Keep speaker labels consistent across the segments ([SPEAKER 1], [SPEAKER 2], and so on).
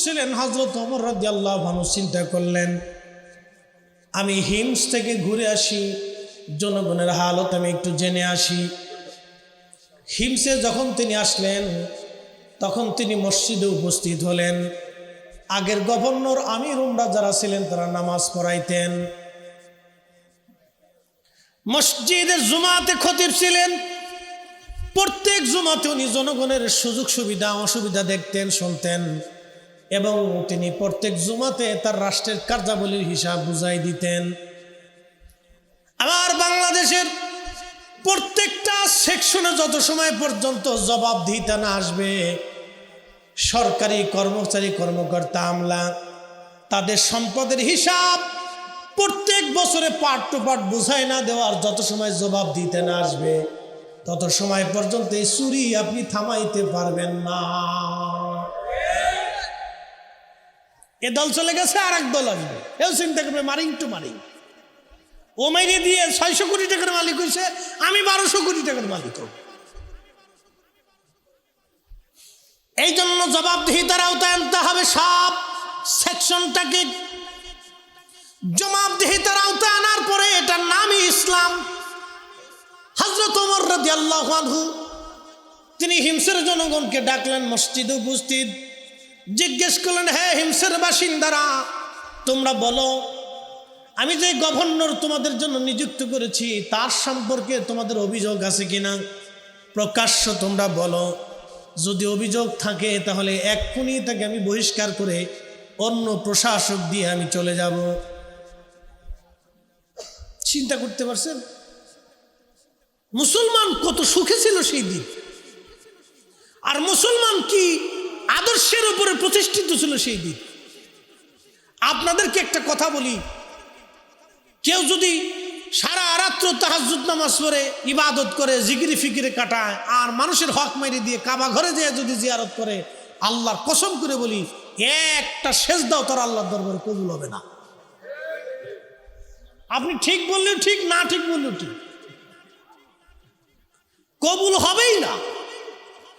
[SPEAKER 1] ছিলেন হযরত ওমর রাদিয়াল্লাহু আনহু চিন্তা করলেন, আমি হিমস থেকে ঘুরে আসি, জনগণের হালত আমি একটু জেনে আসি। হিমসে যখন তিনি আসলেন তখন তিনি মসজিদে উপস্থিত হলেন। আগের গভর্নর আমির উমরা যারা ছিলেন তারা নামাজ পড়াইতেন। মসজিদের জুমাতে খতিব ছিলেন। প্রত্যেক জুমাতে উনি জনগণের সুযোগ সুবিধা অসুবিধা দেখতেন, শুনতেন এবং তিনি প্রত্যেক জুমাতে তার রাষ্ট্রের কার্যাবলীর হিসাব বুঝাই দিতেন। আমার বাংলাদেশের প্রত্যেকটা সেকশনে যত সময় পর্যন্ত জবাবদিহিতা না আসবে, সরকারি কর্মচারী কর্মকর্তা আমলা তাদের সম্পদের হিসাব প্রত্যেক বছরে পার্ট টু পার্ট বুঝাই না দেওয়ার যত সময় জবাব দিতে না আসবে, তত সময় পর্যন্ত এই চুরি আপনি থামাইতে পারবেন না। এ দল চলে গেছে, আর এক দল আসবে, এও চিন্তা করবে মারিং টু মারিং। ও মাইরে দিয়ে 600 কোটি টাকার মালিক হয়েছে, আমি 1200 কোটি টাকার মালিক হব। এই জন্য জবাবদিহিতার আওতায় আনতে হবে সব সেকশনটাকে। জবাবদিহিতার আওতায় আনার পরে এটার নামই ইসলাম। হযরত ওমর রাদিয়াল্লাহু আনহু তিনি হিমসের জনগণকে ডাকলেন, মসজিদে উপস্থিত, জিজ্ঞেস করলেন, হে হিমসের বাসিন্দারা, তোমরা বলো, আমি যে গভর্নর তোমাদের জন্য নিযুক্ত করেছি তার সম্পর্কে তোমাদের অভিযোগ আছে কিনা? প্রকাশ্য তোমরা বলো। যদি অভিযোগ থাকে তাহলে এক্ষুনি তাকে আমি বহিষ্কার করে অন্য প্রশাসক দিয়ে আমি চলে যাব। চিন্তা করতে পারছেন মুসলমান কত সুখে ছিল সেই দিন, আর মুসলমান কি আদর্শের উপরে প্রতিষ্ঠিত ছিল সেই দিন। আপনাদেরকে একটা কথা বলি, কেউ যদি সারা রাত্র তাহাজ্জুদ নামাজ পড়ে ইবাদত করে জিকিরি ফিকিরে কাটায় আর মানুষের হক মাইরে দিয়ে কাবা ঘরে যেয়ে যদি জিয়ারত করে, আল্লাহর কসম করে বলি একটা সেজদাও তার আল্লাহর দরবারে কবুল হবে না। আপনি ঠিক বললেও ঠিক, না ঠিক বললেও ঠিক, কবুল হবেই না,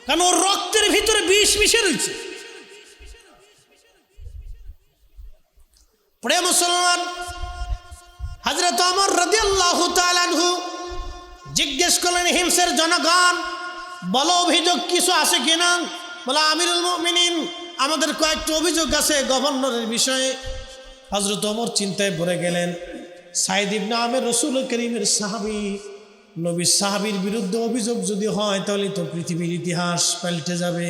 [SPEAKER 1] কারণ ওর রক্তের ভিতরে বিষ মিশে রয়েছে। প্রিয় মুসলমান, হযরত ওমর রাদিয়াল্লাহু তাআলা আনহু জিজ্ঞেস করলেন, হিমসের জনগণ বলো, অভিযোগ কিছু আছে কিনা? বলে, আমিরুল মুমিনিন, আমাদের কয়েকটা অভিযোগ আছে গভর্নরের বিষয়ে। হযরত ওমর চিন্তায় পড়ে গেলেন। সাইদ ইবনে আমের রাসূল করিমের সাহাবী, নবীর সাহাবীর বিরুদ্ধে অভিযোগ যদি হয় তাহলে তো পৃথিবীর ইতিহাস পাল্টে যাবে।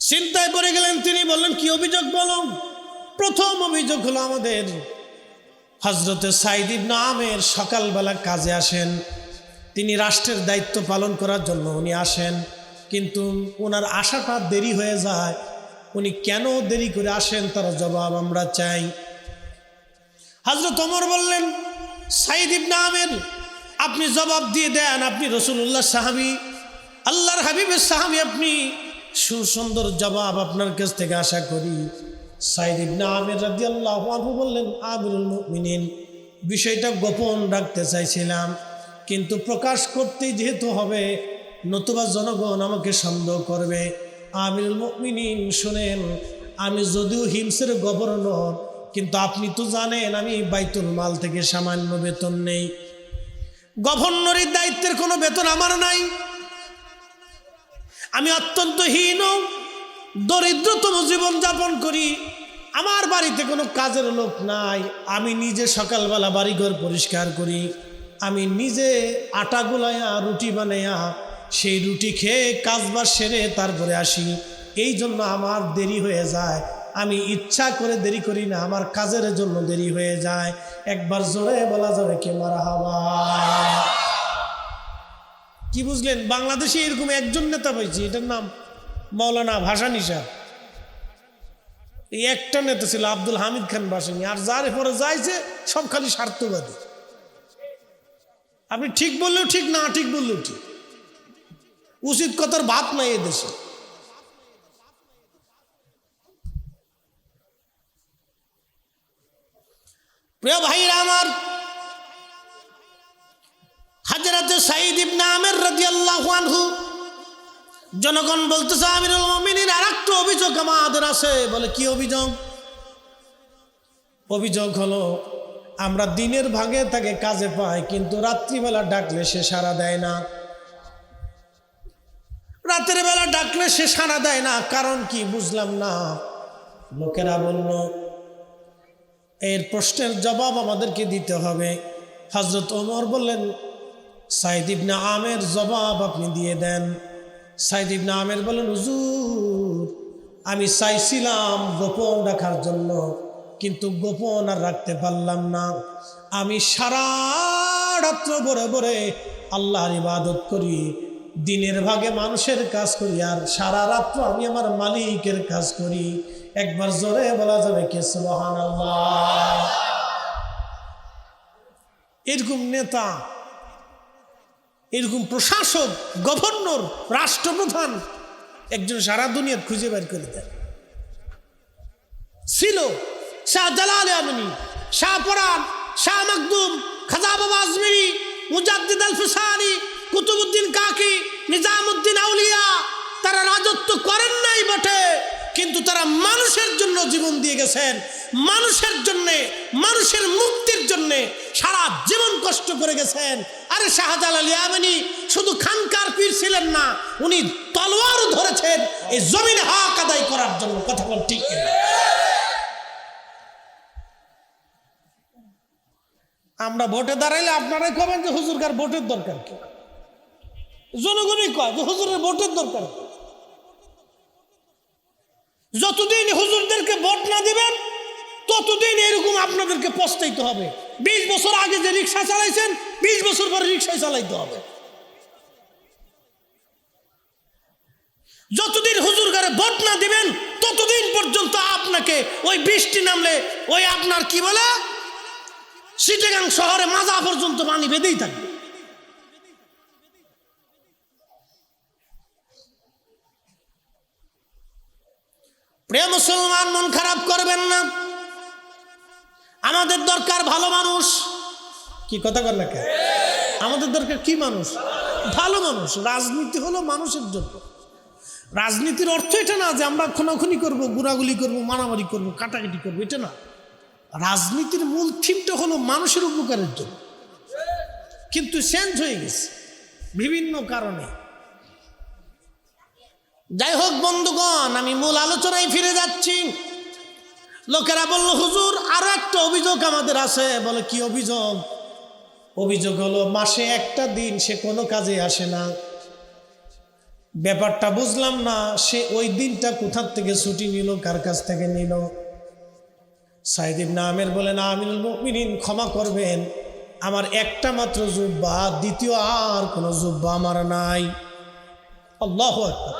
[SPEAKER 1] চিন্তায় পড়ে গেলেন। তিনি বললেন, কি অভিযোগ বলো? প্রথম অভিযোগ হলো, আমাদের হযরতে সাইদ ইবনে আমের সকালবেলা কাজে আসেন, তিনি রাষ্ট্রের দায়িত্ব পালন করার জন্য উনি আসেন, কিন্তু ওনার আসাটা দেরি হয়ে যায়। উনি কেন দেরি করে আসেন তার জবাব আমরা চাই। হযরত ওমর বললেন, সাইদ ইবনে আমের, আপনি জবাব দিয়ে দেন, আপনি রাসূলুল্লাহ সাহাবী, আল্লাহর হাবিবের সাহাবী, আপনি সুন্দর জবাব আপনার কাছ থেকে আশা করি। সাইদ ইবনে আমের রাদিয়াল্লাহু আনহু বললেন, আমিরুল মুমিনিন, বিষয়টা গোপন রাখতে চাইছিলাম, কিন্তু প্রকাশ করতেই যেহেতু হবে, নতুবা জনগণ আমাকে সন্দেহ করবে। আমিরুল মুমিনিন শুনেন, আমি যদিও হিমসের গভর্নর, কিন্তু আপনি তো জানেন আমি বাইতুল মাল থেকে সামান্য বেতন নেই। গভর্নরের দায়িত্বের কোনো বেতন আমার নাই। আমি অত্যন্ত হীন দরিদ্রতম জীবন যাপন করি। আমার বাড়িতে কোনো কাজের লোক নাই। আমি নিজে সকালবেলা বাড়িঘর পরিষ্কার করি, আমি নিজে আটা গুলাইয়া রুটি বানাইয়া সেই রুটি খেয়ে কাজবাজ সেরে তারপরে আসি। এই জন্য আমার দেরি হয়ে যায়। আমি ইচ্ছা করে দেরি করি না, আমার কাজের জন্য দেরি হয়ে যায়। একবার জোরে বলা যাবে কে মারহাবা। কি বুঝলেন? বাংলাদেশে এরকম একজন নেতা পাইছি, এটার নাম মাওলানা ভাসানী সাহেব। এই একটা নেতা ছিল আব্দুল হামিদ খান ভাসানী, আর যার পরে যাইছে সব খালি স্বার্থবাদী। আপনি ঠিক বললেও ঠিক, না ঠিক বললেও ঠিক, উচিত কথার ভাত নাই এদেশে। প্রিয় ভাইরা আমার, হযরত সাইদ ইবনে আমের রাদিয়াল্লাহু আনহু, জনগণ বলতেছে, আমিরুল মুমিনিন আমাদের আছে। বলে কি অভিযোগ? অভিযোগ হলো আমরা দিনের ভাগে তাকে কাজে পাই, কিন্তু রাত্রিবেলা ডাকলে সে সাড়া দেয় না। রাতের বেলা ডাকলে সে সাড়া দেয় না, কারণ কি বুঝলাম না। লোকেরা বলল এর প্রশ্নের জবাব আমাদেরকে দিতে হবে। হযরত ওমর বললেন, সাইদ ইবনে আমের জবাব আপনি দিয়ে দেন। সাইদ ইবনে আমের বললেন, হুজুর আমি চাইছিলাম গোপন রাখার জন্য, কিন্তু গোপন আর রাখতে পারলাম না। আমি সারা রাত্র ভরে ভরে আল্লাহর ইবাদত করি, দিনের ভাগে মানুষের কাজ করি, আর সারা রাত্র আমি আমার মালিকের কাজ করি। একবার জোরে বলা যাবে কি সুবহানাল্লাহ? এরকম নেতা, এরকম প্রশাসক, গভর্নর, রাষ্ট্রপ্রধান একজন সারা দুনিয়া খুঁজে বের করে দেয় ছিল। শাহ জালাল আমিনী, শাহ পরাণ, শাহ মাকদুম, খাজা বাবা আজমিরি, মুজাদ্দিদ আল ফুসানি, কুতুবউদ্দিন কাকি, নিজামউদ্দিন আউলিয়া, তারা রাজত্ব করেন নাই বটে, কিন্তু তারা মানুষের জন্য জীবন দিয়ে গেছেন। মানুষের জন্য, মানুষের মুক্তির জন্য সারা জীবন কষ্ট করে গেছেন। আরে শাহজালাল ইয়ামানি শুধু খানকার পীর ছিলেন না, উনি তলোয়ারও ধরেছেন এই জমিনে হক আদায় করার জন্য। কথা বল ঠিক কিনা? আমরা ভোটে দাঁড়াইলে আপনারাই কবেন যে হুজুরকার ভোটের দরকার কি? জনগণই কয় যে হুজুরের ভোটের দরকার কি? যতদিন হুজুরদেরকে ভোট না দিবেন ততদিন এরকম আপনাদেরকে পস্তাইতে হবে। 20 বছর আগে যে রিক্সা চালাইছেন 20 বছর পরে রিক্সায় চালাইতে হবে। যতদিন হুজুরগারে ভোট না দিবেন ততদিন পর্যন্ত আপনাকে ওই বৃষ্টি নামলে ওই আপনার কি বলে চিটাগাং শহরে মাজা পর্যন্ত পানি বেঁধেই থাকবে। প্রিয় মুসলমান, মন খারাপ করবেন না। আমাদের দরকার ভালো মানুষ। কি কথা বল না কেন? আমাদের দরকার কি মানুষ? ভালো মানুষ। রাজনীতি হলো মানুষের জন্য। রাজনীতির অর্থ এটা না যে আমরা খুনাখুনি করবো, গুড়াগুলি করবো, মারামারি করবো, কাটাকাটি করবো, এটা না। রাজনীতির মূল থিমটা হলো মানুষের উপকারের জন্য, কিন্তু চেঞ্জ হয়ে গেছে বিভিন্ন কারণে। যাই হোক বন্ধুগণ, আমি মূল আলোচনায় ফিরে যাচ্ছি। লোকেরা বলল, হুজুর আরো একটা অভিযোগ আমাদের আছে। বলে কি অভিযোগ? অভিযোগ হলো মাসে একটা দিন সে কোনো কাজে আসে না। ব্যাপারটা বুঝলাম না, সে ওই দিনটা কোথার থেকে ছুটি নিল, কার কাছ থেকে নিল? সাইদ ইবনে আমের বলেন, আমিরুল মুমিনিন ক্ষমা করবেন, আমার একটা মাত্র জুব্বা, দ্বিতীয় আর কোনো জুব্বা আমার নাই। আল্লাহু আকবার।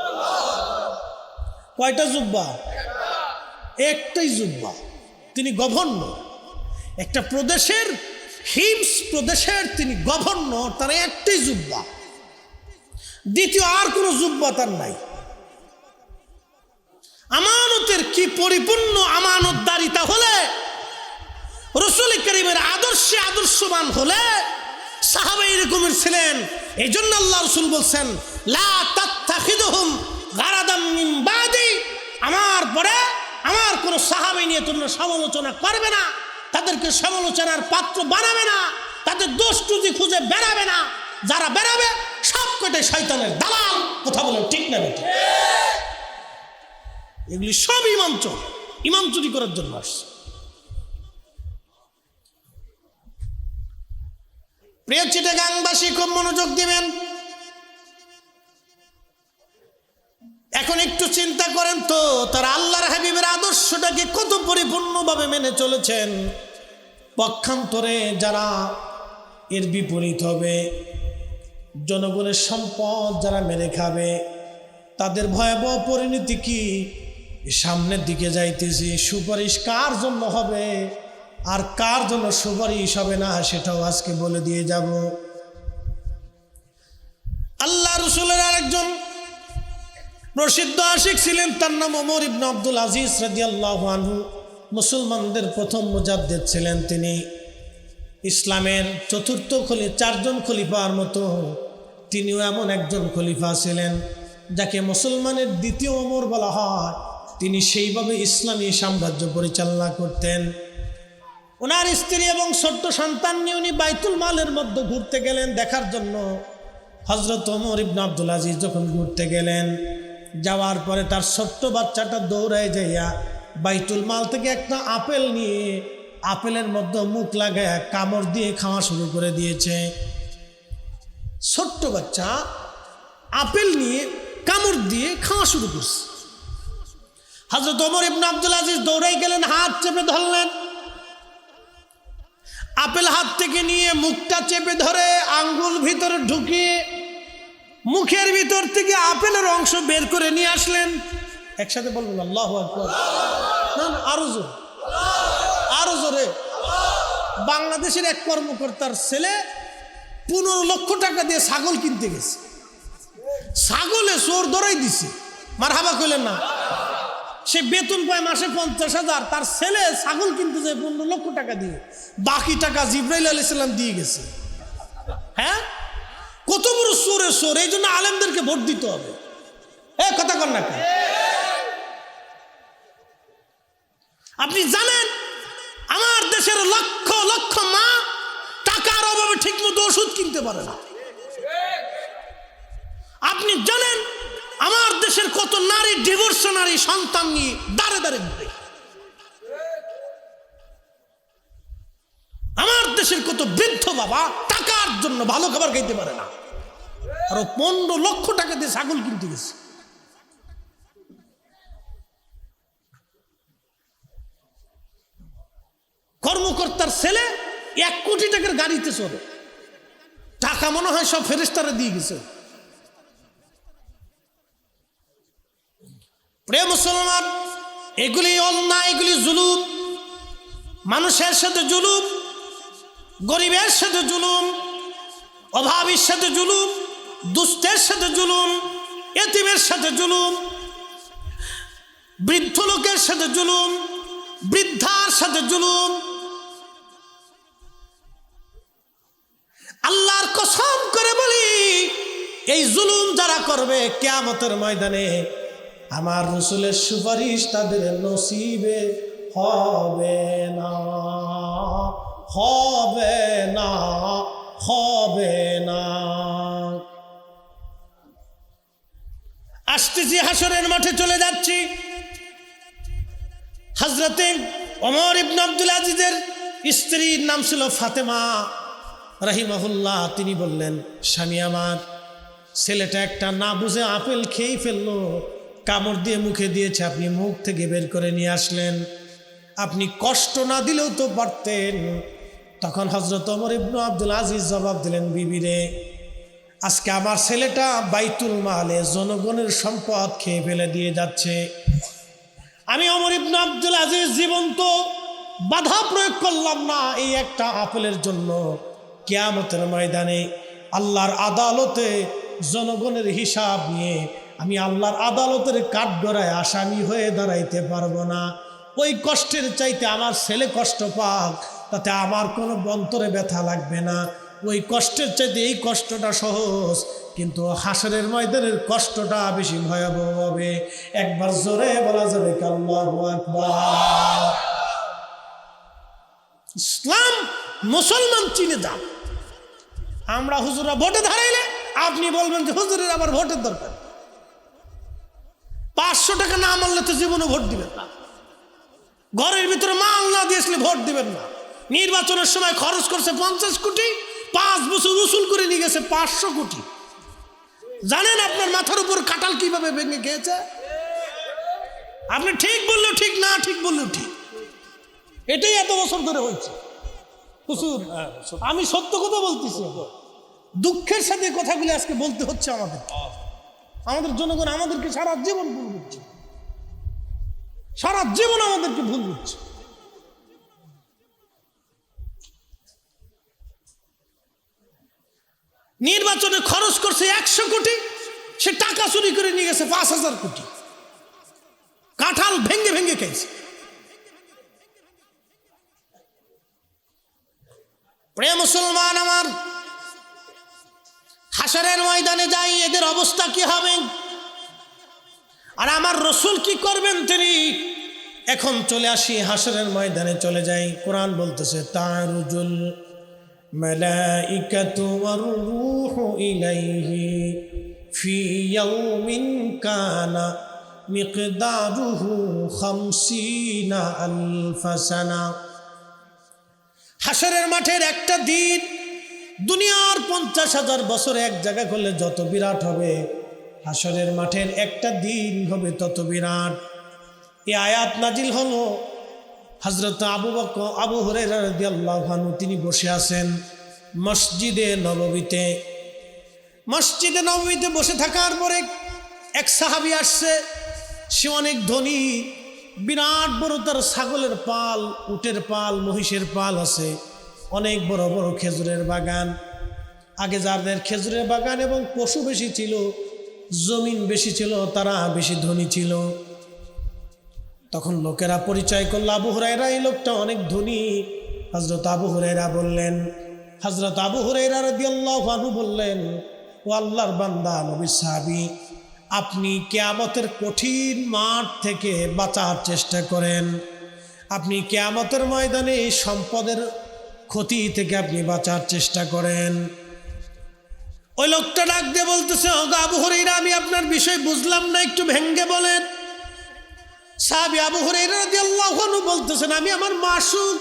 [SPEAKER 1] কয়টা জুব্বা? একটাই জুব্বা। তিনি গভর্নর, একটা প্রদেশের, হিমস প্রদেশের তিনি গভর্নর, তার একটাই জুব্বা, দ্বিতীয় আর কোনো জুব্বা তার নাই। আমানতের কি পরিপূর্ণ আমানতদারিতা হলে, রাসূল কারীমের আদর্শে আদর্শবান হলে সাহাবা এরকমের ছিলেন। এই জন্য আল্লাহ রাসূল বলছেন, লা তাত্তাখিদুহুম গারাদাম মিন বাদি, আমার পরে আমার কোনো সাহাবী নিয়ে তোমরা সমালোচনা করবে না, তাদেরকে সমালোচনার পাত্র বানাবে না, তাদের দোষ ত্রুটি খুঁজে বেড়াবে না। যারা বেড়াবে সব কটাই শয়তানের দালাল। কথা বলেন ঠিক না বেঠিক? এগুলি সব ইমাম চোর, ইমাম চুরি করার জন্য আসছে। প্রিয় চিটাগাংবাসী, খুব মনোযোগ দিবেন। এখন একটু চিন্তা করেন তো, তারা আল্লাহর হাবিবের আদর্শটাকে কত পরিপূর্ণভাবে মেনে চলেছেন। পক্ষান্তরে যারা এর বিপরীত হবে, জনগণের সম্পদ যারা মেরে খাবে, তাদের ভয়াবহ পরিণতি কি? সামনের দিকে যাইতেছি, সুপারিশ কার জন্য হবে আর কার জন্য সুপারিশ হবে না সেটাও আজকে বলে দিয়ে যাব। আল্লাহ রাসূলের আরেকজন প্রসিদ্ধ আশিক ছিলেন, তার নাম ওমর ইবনে আব্দুল আজিজ রাদিয়াল্লাহু আনহু। মুসলমানদের প্রথম মুজাদ্দিদ ছিলেন তিনি। ইসলামের চতুর্থ চারজন খলিফার মতো তিনিও এমন একজন খলিফা ছিলেন যাকে মুসলমানের দ্বিতীয় ওমর বলা হয়। তিনি সেইভাবে ইসলামী সাম্রাজ্য পরিচালনা করতেন। ওনার স্ত্রী এবং ছোট্ট সন্তান নিয়ে উনি বাইতুল মালের মধ্যে ঘুরতে গেলেন দেখার জন্য। হযরত ওমর ইবনে আব্দুল আজিজ যখন ঘুরতে গেলেন, যাওয়ার পরে তার ছোট্ট বাচ্চাটা দৌড়ায় যাইয়া বাইতুল মাল থেকে একটা আপেল নিয়ে আপেলের মধ্যে মুখ লাগায় কামড় দিয়ে খাওয়া শুরু করে দিয়েছে। ছোট্ট বাচ্চা আপেল নিয়ে কামড় দিয়ে খাওয়া শুরু করছে। হযরত ওমর ইবনে আব্দুল আজিজ দৌড়াই গেলেন, হাত চেপে ধরলেন, আপেল হাত থেকে নিয়ে মুখটা চেপে ধরে আঙ্গুল ভিতরে ঢুকিয়ে মুখের ভিতর থেকে আপেলের অংশ বের করে নিয়ে আসলেন। একসাথে বলবেন আল্লাহু আকবার। না না, আরো জোরে, আরো জোরে। বাংলাদেশের এক কর্মকর্তার ছেলে 15 লক্ষ টাকা দিয়ে ছাগল কিনতে গেছে, ছাগলে চোর ধরাই দিছে। মারহাবা কইলেন না? সে বেতন পায় মাসে 50,000, তার ছেলে ছাগল কিনতে যায় 15 লক্ষ টাকা দিয়ে, বাকি টাকা জিবরাইল আলাইহিস সালাম দিয়ে গেছে। হ্যাঁ, কত বড় চোরে চোর! এই জন্য আলেমদেরকে ভোট দিতে হবে। কথা কর না কেন? আপনি জানেন আমার দেশের লক্ষ লক্ষ মা টাকার অভাবে ঠিকমতো ওষুধ কিনতে পারে না। আপনি জানেন আমার দেশের কত নারী ডিভোর্স নারী সন্তান নিয়ে দাঁড়ে দাঁড়ে ঘুরে। আমার দেশের কত বৃদ্ধ বাবা টাকার জন্য ভালো খাবার খাইতে পারে না, আরো 15 লক্ষ টাকা দিয়ে ছাগল কিনতে গেছে। কর্মকর্তার ছেলে 1 কোটি টাকার গাড়িতে চলে, টাকা মনে হয় সব ফেরেশতারা দিয়ে গেছে। প্রিয় মুসলমান, এগুলি অন্যায়, এগুলি জুলুম। মানুষের সাথে জুলুম, গরিবের সাথে জুলুম, অভাবীর সাথে জুলুম, দুস্থের সাথে জুলুম, এতিমের সাথে জুলুম, বৃদ্ধ লোকের সাথে জুলুম, বৃদ্ধার সাথে জুলুম। আল্লাহর কসম করে বলি, এই জুলুম যারা করবে কিয়ামতের ময়দানে আমার রাসূলের সুপারিশ তাদের নসিবে হবে না, হবে না, হবে না। আসতেছি, হাসরের মাঠে চলে যাচ্ছি। হযরতে ওমর ইবনে আব্দুল আজিজের স্ত্রীর নাম ছিল ফাতেমা রাহিমাহুল্লাহ। তিনি বললেন, স্বামী আমার, ছেলেটা একটা না বুঝে আপেল খেয়েই ফেললো, কামড় দিয়ে মুখে দিয়েছে, আপনি মুখ থেকে বের করে নিয়ে আসলেন, আপনি কষ্ট না দিলেও তো পারতেন। তখন হযরত ওমর ইবনে আব্দুল আজিজ জবাব দিলেন, বিবি রে, আজকে আমার ছেলেটা বাইতুল মালে জনগণের সম্পদ খেয়ে ফেলে দিয়ে যাচ্ছে। আমি ওমর ইবনে আব্দুল আজিজ জীবন্ত বাধা প্রয়োগ করলাম না এই একটা আপেলের জন্য। কিয়ামতের ময়দানে আল্লাহর আদালতে জনগণের হিসাব নিয়ে আমি আল্লাহর আদালতের কাঠগড়ায় আসামি হয়ে দাঁড়াইতে পারবো না। ওই কষ্টের চাইতে আমার ছেলে কষ্ট পাক, তাতে আমার কোনো অন্তরে ব্যথা লাগবে না। ওই কষ্টের চাইতে এই কষ্টটা সহজ, কিন্তু হাসরের ময়দানের কষ্টটা বেশি ভয়াবহ হবে। একবার জোরে বলা যাবে আল্লাহু আকবার। ইসলাম মুসলমান চিনে যান। আমরা হুজুরা ভোটে দাঁড়াইলে আপনি বলবেন যে হুজুরের আবার ভোটের দরকার। 500 টাকা না মানলে তো জীবনে ভোট দিবেন না, ঘরের ভিতরে মাল না দিয়েছিলে ভোট দিবেন না। নির্বাচনের সময় খরচ করছে 50 কোটি, 5 বছর উসুল করে নিয়ে গেছে 500 কোটি। জানেন আপনার মাথার উপর কাঁঠাল কিভাবে ভেঙে খেয়েছে? আপনি ঠিক বললেও ঠিক, না ঠিক বললেও ঠিক। এটাই এত বছর ধরে হয়েছে। হুজুর, আমি সত্য কথা বলতেছি, দুঃখের সাথে কথাগুলি আজকে বলতে হচ্ছে আমাদের জনগণ আমাদেরকে সারা জীবন ভুল বুঝছে, সারা জীবন আমাদেরকে ভুল বুঝছে। নির্বাচনে খরচ করছে 100 কোটি, সে টাকা চুরি করে নিয়ে গেছে 5000 কোটি। কাঁঠাল ভেঙ্গে ভেঙ্গে খেয়েছে। প্রিয় মুসলমান আমার, হাসরের ময়দানে যাই এদের অবস্থা কি হবে? আর আমার রসুল কি করবেন তিনি? এখন চলে আসি হাসরের ময়দানে চলে যাই। কোরআন বলতেছে তারুজুল মালাইকাতু ওয়ার রূহু ইলাইহি ফি ইয়াউমিন কানা মিকদারুহু 50 আলফ সানা। হাসরের মাঠের একটা দিন দুনিয়ার 50,000 বছর এক জায়গা করলে যত বিরাট হবে, হাসরের মাঠের একটা দিন হবে তত বিরাট। এই আয়াত নাজিল হলো হযরত আবু হুরায়রা রাদিয়াল্লাহু আনহু, তিনি বসে আছেন মসজিদে নববীতে। মসজিদে নববীতে বসে থাকার পরে এক সাহাবী আসছে। সে অনেক ধনী, বিরাট বড় তার ছাগলের পাল, উটের পাল, মহিষের পাল আছে, অনেক বড় বড় খেজুরের বাগান। আগে যাদের খেজুরের বাগান এবং পশু বেশি ছিল, জমিন বেশি ছিল, তারা বেশি ধনী ছিল। তখন লোকেরা পরিচয় করল আবু হুরায়রা এই লোকটা অনেক ধনী। হযরত আবু হুরায়রা বললেন, হযরত আবু হুরায়রা রাদিয়াল্লাহু আনহু বললেন, ও আল্লাহর বান্দা নবীর সাহাবী, আপনি কিয়ামতের কঠিন মাঠ থেকে বাঁচার চেষ্টা করেন। আপনি কিয়ামতের ময়দানে এই সম্পদের ক্ষতি থেকে আপনি বাঁচার চেষ্টা করেন। ওই লোকটা ডাক দিয়ে বলতেছে, ও আবু হুরায়রা, আমি আপনার বিষয় বুঝলাম না, একটু ভেঙ্গে বলেন। সাহাবী আবু হুরায়রা রাদিয়াল্লাহু আনহু বলতেছেন, আমি আমার মাসুক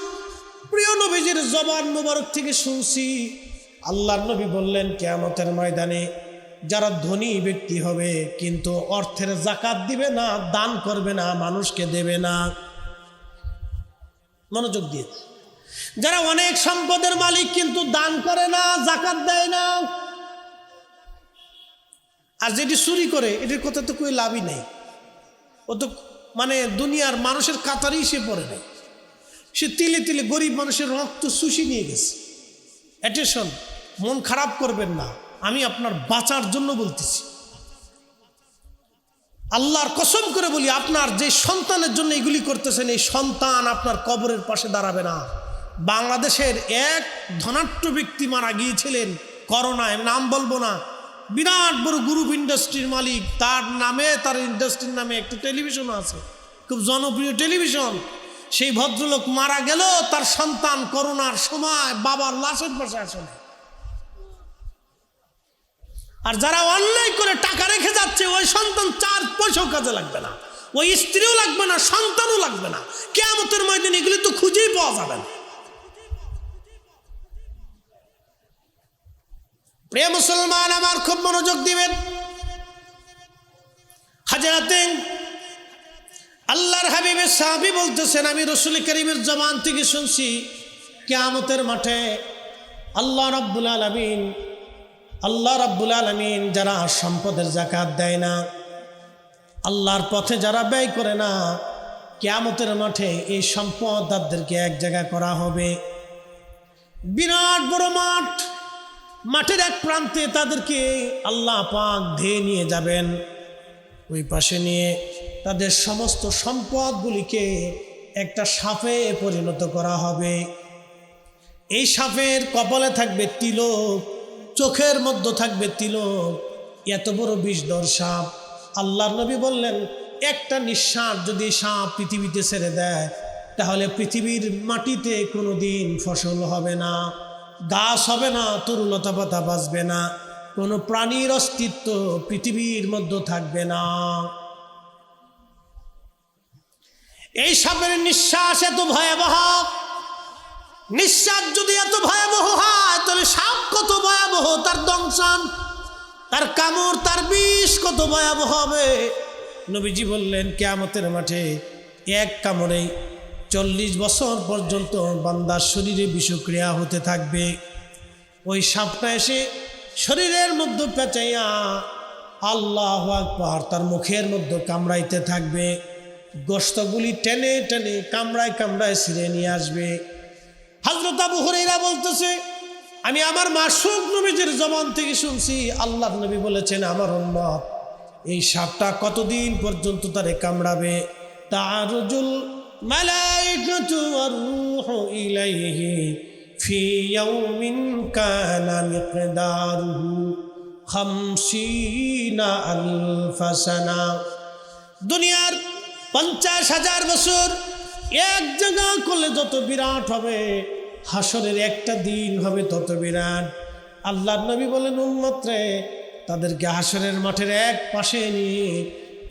[SPEAKER 1] প্রিয় নবীজির জবান মোবারক থেকে শুনছি, আল্লাহর নবী বললেন কিয়ামতের ময়দানে যারা ধনী ব্যক্তি হবে কিন্তু অর্থের যাকাত দিবে না, দান করবে না, মানুষকে দেবে না। মনোযোগ দিয়ে, যারা অনেক সম্পদের মালিক কিন্তু দান করে না, যাকাত দেয় না, আর যেটি চুরি করে এটির কথা তো কোনো লাভই নেই। ও তো মানে দুনিয়ার মানুষের কাতারেই সে পড়ে নেই। সে তিলে তিলে গরিব মানুষের রক্ত শুষি নিয়ে গেছে। অ্যাটেনশন, মন খারাপ করবেন না, আমি আপনার বাঁচার জন্য বলতেছি। আল্লাহর কসম করে বলি, আপনার যে সন্তানের জন্য এগুলি করতেছেন, এই সন্তান আপনার কবরের পাশে দাঁড়াবে না। বাংলাদেশের এক ধনাঢ্য ব্যক্তি মারা গিয়েছিলেন করোনায়, নাম বলবো না, বিরাট বড় গ্রুপ ইন্ডাস্ট্রির মালিক, তার নামে, তার ইন্ডাস্ট্রির নামে একটি টেলিভিশনও আছে, খুব জনপ্রিয় টেলিভিশন। সেই ভদ্রলোক মারা গেল, তার সন্তান করোনার সময় বাবার লাশের পাশে আসে না। আর যারা অন্যায় করে টাকা রেখে যাচ্ছে, ওই সন্তান 4 পয়সাও কাজে লাগবে না, ওই স্ত্রীও লাগবে না, সন্তানও লাগবে না। কিয়ামতের ময়দানে এগুলি তো খুঁজেই পাওয়া যাবে না। প্রিয় মুসলমান আমার, খুব মনোযোগ দিবেন। হযরতে আল্লাহর হাবিবের সাহাবী বলতেছেন, আমি রাসূল করিমের জবান থেকে শুনছি, কিয়ামতের মাঠে আল্লাহ রাব্বুল আলামিন যারা সম্পদের যাকাত দেয় না, আল্লাহর পথে যারা ব্যয় করে না, কিয়ামতের মাঠে এই সম্পদ তাদেরকে এক জায়গা করা হবে। বিরাট বড় মাঠ, মাঠের এক প্রান্তে তাদেরকে আল্লাহ পাক ধেয়ে নিয়ে যাবেন, ওই পাশে নিয়ে তাদের সমস্ত সম্পদগুলিকে একটা সাপে পরিণত করা হবে। এই সাপের কপালে থাকবে তিলক, চোখের মধ্যে থাকবে তিলক, এত বড় বিষধর সাপ। আল্লাহর নবী বললেন, একটা নিঃশ্বাস যদি সাপ পৃথিবীতে ছেড়ে দেয়, তাহলে পৃথিবীর মাটিতে কোনো দিন ফসল হবে না, গাছ হবে না, তরুলতা পাতা বাঁচবে না, কোনো প্রাণীর অস্তিত্ব পৃথিবীর মধ্যে থাকবে না। এই সাপের নিঃশ্বাস এত ভয়াবহ, নিঃশ্বাস যদি এত ভয়াবহ হয়, তাহলে সাপ কত ভয়াবহ, তার দংশন, তার কামড়, তার বিষ কত ভয়াবহ হবে। নবীজি বললেন, কিয়ামতের মাঠে এক কামড়েই 40 বছর পর্যন্ত বান্দার শরীরে বিষক্রিয়া হতে থাকবে। ওই সাপটা এসে শরীরের মধ্যে পেঁচাইয়া আল্লাহু আকবার তার মুখের মধ্যে কামড়াইতে থাকবে, গোশতগুলি টেনে টেনে কামড়ায় কামড়ায় ছিঁড়ে নিয়ে আসবে। হযরত আবু হুরায়রা বলতেছে, আমি আমার মাসুক নবীজির জবান থেকে শুনছি, আল্লাহর নবী বলেছেন, আমার উম্মত এই সাপটা কতদিন পর্যন্ত তারে কামড়াবে? তারুজুল মালাইকাতু ওয়ার রূহু ইলাইহি ফি ইয়াউমিন কানা মিকদারুহু 50 আলফ সানা। দুনিয়ার 50,000 বছর এক জায়গা করলে যত বিরাট হবে, হাসরের একটা দিন হবে তত বিরাট। আল্লাহর নবী বলেন, উম্মতরে তাদেরকে হাসরের মাঠের এক পাশে নিয়ে